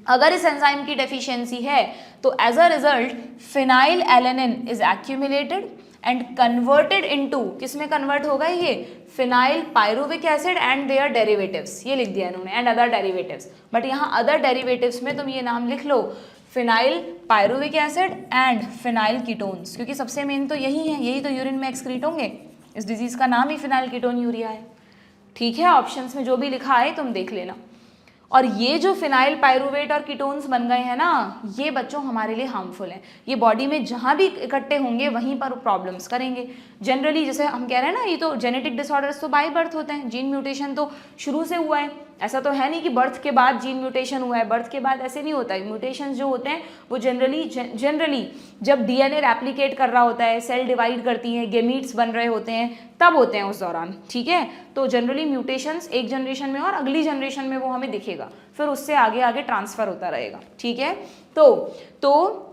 अगर इस एंजाइम की डेफिशिएंसी है तो as a result phenylalanine is accumulated and converted into, किसमें कन्वर्ट होगा ये? Phenyl pyruvic acid and their derivatives. ये लिख दिया इन्होंने, एंड अदर डेरिवेटिव्स, बट यहाँ अदर डेरिवेटिव्स में तुम ये नाम लिख लो, phenyl pyruvic acid and phenyl ketones, क्योंकि सबसे मेन तो यही है, यही तो यूरिन में एक्सक्रीट होंगे। इस डिजीज का नाम ही फिनाइल कीटोन यूरिया है, ठीक है। ऑप्शंस में जो भी लिखा है तुम देख लेना। और ये जो फिनाइल पायरुवेट और कीटोन्स बन गए हैं ना, ये बच्चों हमारे लिए हार्मफुल हैं। ये बॉडी में जहाँ भी इकट्ठे होंगे वहीं पर प्रॉब्लम्स करेंगे। जनरली जैसे हम कह रहे हैं ना, ये तो जेनेटिक डिसऑर्डर्स तो बाय बर्थ होते हैं, जीन म्यूटेशन तो शुरू से हुआ है। ऐसा तो है नहीं कि बर्थ के बाद जीन म्यूटेशन हुआ है, बर्थ के बाद ऐसे नहीं होता है। म्यूटेशंस जो होते हैं वो जनरली जब DNA रेप्लिकेट कर रहा होता है, सेल डिवाइड करती हैं, गेमीट्स बन रहे होते हैं, तब होते हैं उस दौरान, ठीक है। तो जनरली म्यूटेशंस एक जनरेशन में और अगली जनरेशन में वो हमें दिखेगा, फिर उससे आगे आगे ट्रांसफर होता रहेगा, ठीक है। तो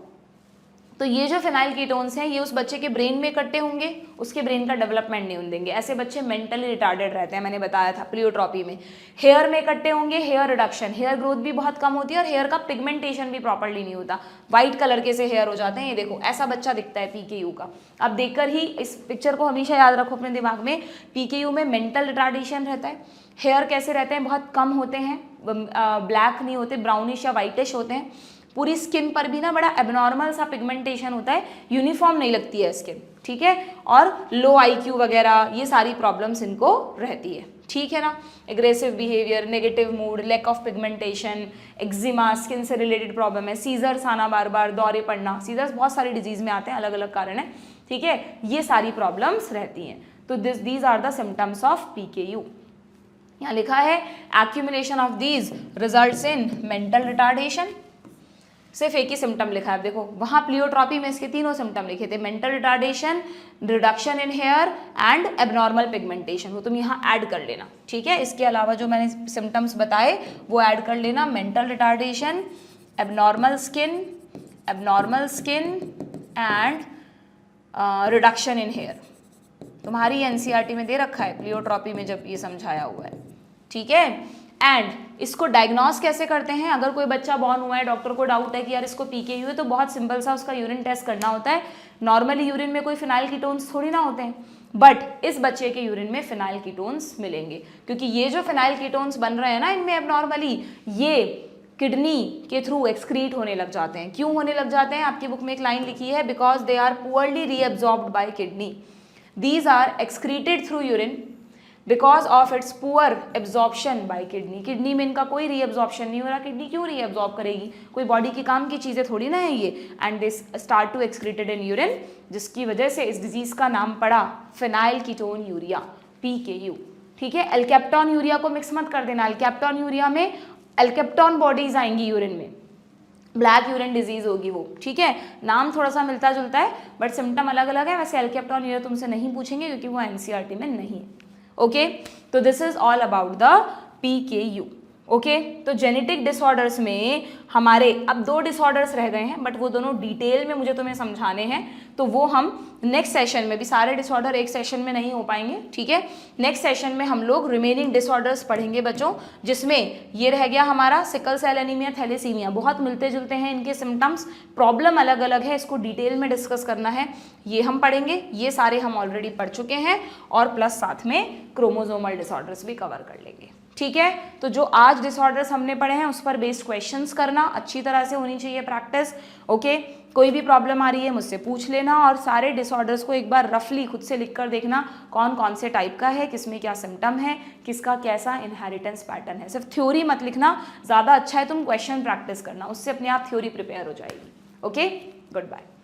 ये जो फिनाइल कीटोन्स हैं ये उस बच्चे के ब्रेन में इकट्ठे होंगे, उसके ब्रेन का डेवलपमेंट नहीं होने देंगे। ऐसे बच्चे मेंटली रिटार्डेड रहते हैं, मैंने बताया था प्लियोट्रॉपी में। हेयर में इकट्ठे होंगे, हेयर रिडक्शन, हेयर ग्रोथ भी बहुत कम होती है और हेयर का पिगमेंटेशन भी प्रॉपर्ली नहीं होता, व्हाइट कलर के से हेयर हो जाते हैं। ये देखो ऐसा बच्चा दिखता है PKU का। अब देखकर ही इस पिक्चर को हमेशा याद रखो अपने दिमाग में, PKU में मेंटल रिटार्डेशन रहता है। हेयर कैसे रहते हैं? बहुत कम होते हैं, ब्लैक नहीं होते, ब्राउनिश या वाइटिश होते हैं। पूरी स्किन पर भी ना बड़ा एबनॉर्मल सा पिगमेंटेशन होता है, यूनिफॉर्म नहीं लगती है स्किन, ठीक है। और लो IQ वगैरह ये सारी प्रॉब्लम्स इनको रहती है, ठीक है ना। Aggressive behaviour, negative mood, lack of pigmentation, eczema, skin से रिलेटेड प्रॉब्लम है, सीजर्स आना बार बार, दौरे पड़ना। सीजर्स बहुत सारी डिजीज में आते हैं, अलग अलग कारण है, ठीक है। ये सारी प्रॉब्लम्स रहती हैं। तो these are the symptoms of PKU। यहाँ लिखा है accumulation of these results in mental retardation, सिर्फ एक ही सिम्टम लिखा है। देखो वहाँ प्लियोट्रॉपी में इसके तीनों सिम्टम लिखे थे, mental retardation, reduction in hair and abnormal pigmentation, वो तुम यहाँ ऐड कर लेना, ठीक है। इसके अलावा जो मैंने सिम्टम्स बताए वो ऐड कर लेना, mental retardation, abnormal skin and reduction in hair. तुम्हारी एनसीईआरटी में दे रखा है प्लियोट्रॉपी में जब ये समझाया हुआ है, ठीक है। एंड इसको डायग्नोस कैसे करते हैं, अगर कोई बच्चा बॉर्न हुआ है, डॉक्टर को डाउट है कि यार इसको पीकेयू है, तो बहुत सिंपल सा उसका यूरिन टेस्ट करना होता है। नॉर्मली यूरिन में कोई फिनाइल कीटोन्स थोड़ी ना होते हैं, बट इस बच्चे के यूरिन में फिनाइल कीटोन्स मिलेंगे, क्योंकि ये जो फिनाइल कीटोन्स बन रहे हैं ना इनमें एबनॉर्मली, ये किडनी के थ्रू एक्सक्रीट होने लग जाते हैं। क्यों होने लग जाते हैं, आपकी बुक में एक लाइन लिखी है, because they are poorly reabsorbed by kidney, these are excreted through urine because of its poor absorption by kidney. Kidney में इनका कोई रीअब्जॉर्प्शन नहीं हो रहा, किडनी क्यों रीअब्जॉर्ब करेगी, कोई बॉडी के काम की चीज़ें थोड़ी ना है ये, and this start to excreted in urine, जिसकी वजह से इस डिजीज का नाम पड़ा फिनाइल कीटोन यूरिया, PKU, ठीक है। एल्केप्टॉन यूरिया को मिक्स मत कर देना, एल्केप्टॉन यूरिया में एल्केप्टॉन बॉडीज आएंगी यूरिन में, ब्लैक यूरिन डिजीज होगी वो, ठीक है। नाम थोड़ा सा मिलता जुलता है बट सिम्टम अलग अलग है। वैसे एल्केप्टॉन यूरिया तुमसे नहीं पूछेंगे क्योंकि वो एनसीईआरटी में नहीं है, ओके। तो this is all about the PKU, okay. तो जेनेटिक डिसऑर्डर्स में हमारे अब 2 डिसऑर्डर्स रह गए हैं, बट वो दोनों डिटेल में मुझे तुम्हें समझाने हैं, तो वो हम नेक्स्ट सेशन में भी, सारे डिसऑर्डर एक सेशन में नहीं हो पाएंगे, ठीक है। नेक्स्ट सेशन में हम लोग रिमेनिंग डिसऑर्डर्स पढ़ेंगे बच्चों, जिसमें ये रह गया हमारा सिकल सेल एनीमिया, थैलेसीमिया, बहुत मिलते जुलते हैं इनके सिम्टम्स, प्रॉब्लम अलग अलग है, इसको डिटेल में डिस्कस करना है, ये हम पढ़ेंगे। ये सारे हम ऑलरेडी पढ़ चुके हैं, और प्लस साथ में क्रोमोजोमल डिसऑर्डर्स भी कवर कर लेंगे, ठीक है। तो जो आज डिसऑर्डर्स हमने पढ़े हैं उस पर बेस्ड क्वेश्चंस करना, अच्छी तरह से होनी चाहिए प्रैक्टिस, ओके। कोई भी प्रॉब्लम आ रही है मुझसे पूछ लेना, और सारे डिसऑर्डर्स को एक बार रफली खुद से लिख कर देखना कौन कौन से टाइप का है, किसमें क्या सिम्टम है, किसका कैसा इनहेरिटेंस पैटर्न है। सिर्फ थ्योरी मत लिखना, ज़्यादा अच्छा है तुम क्वेश्चन प्रैक्टिस करना, उससे अपने आप थ्योरी प्रिपेयर हो जाएगी, ओके। Good bye.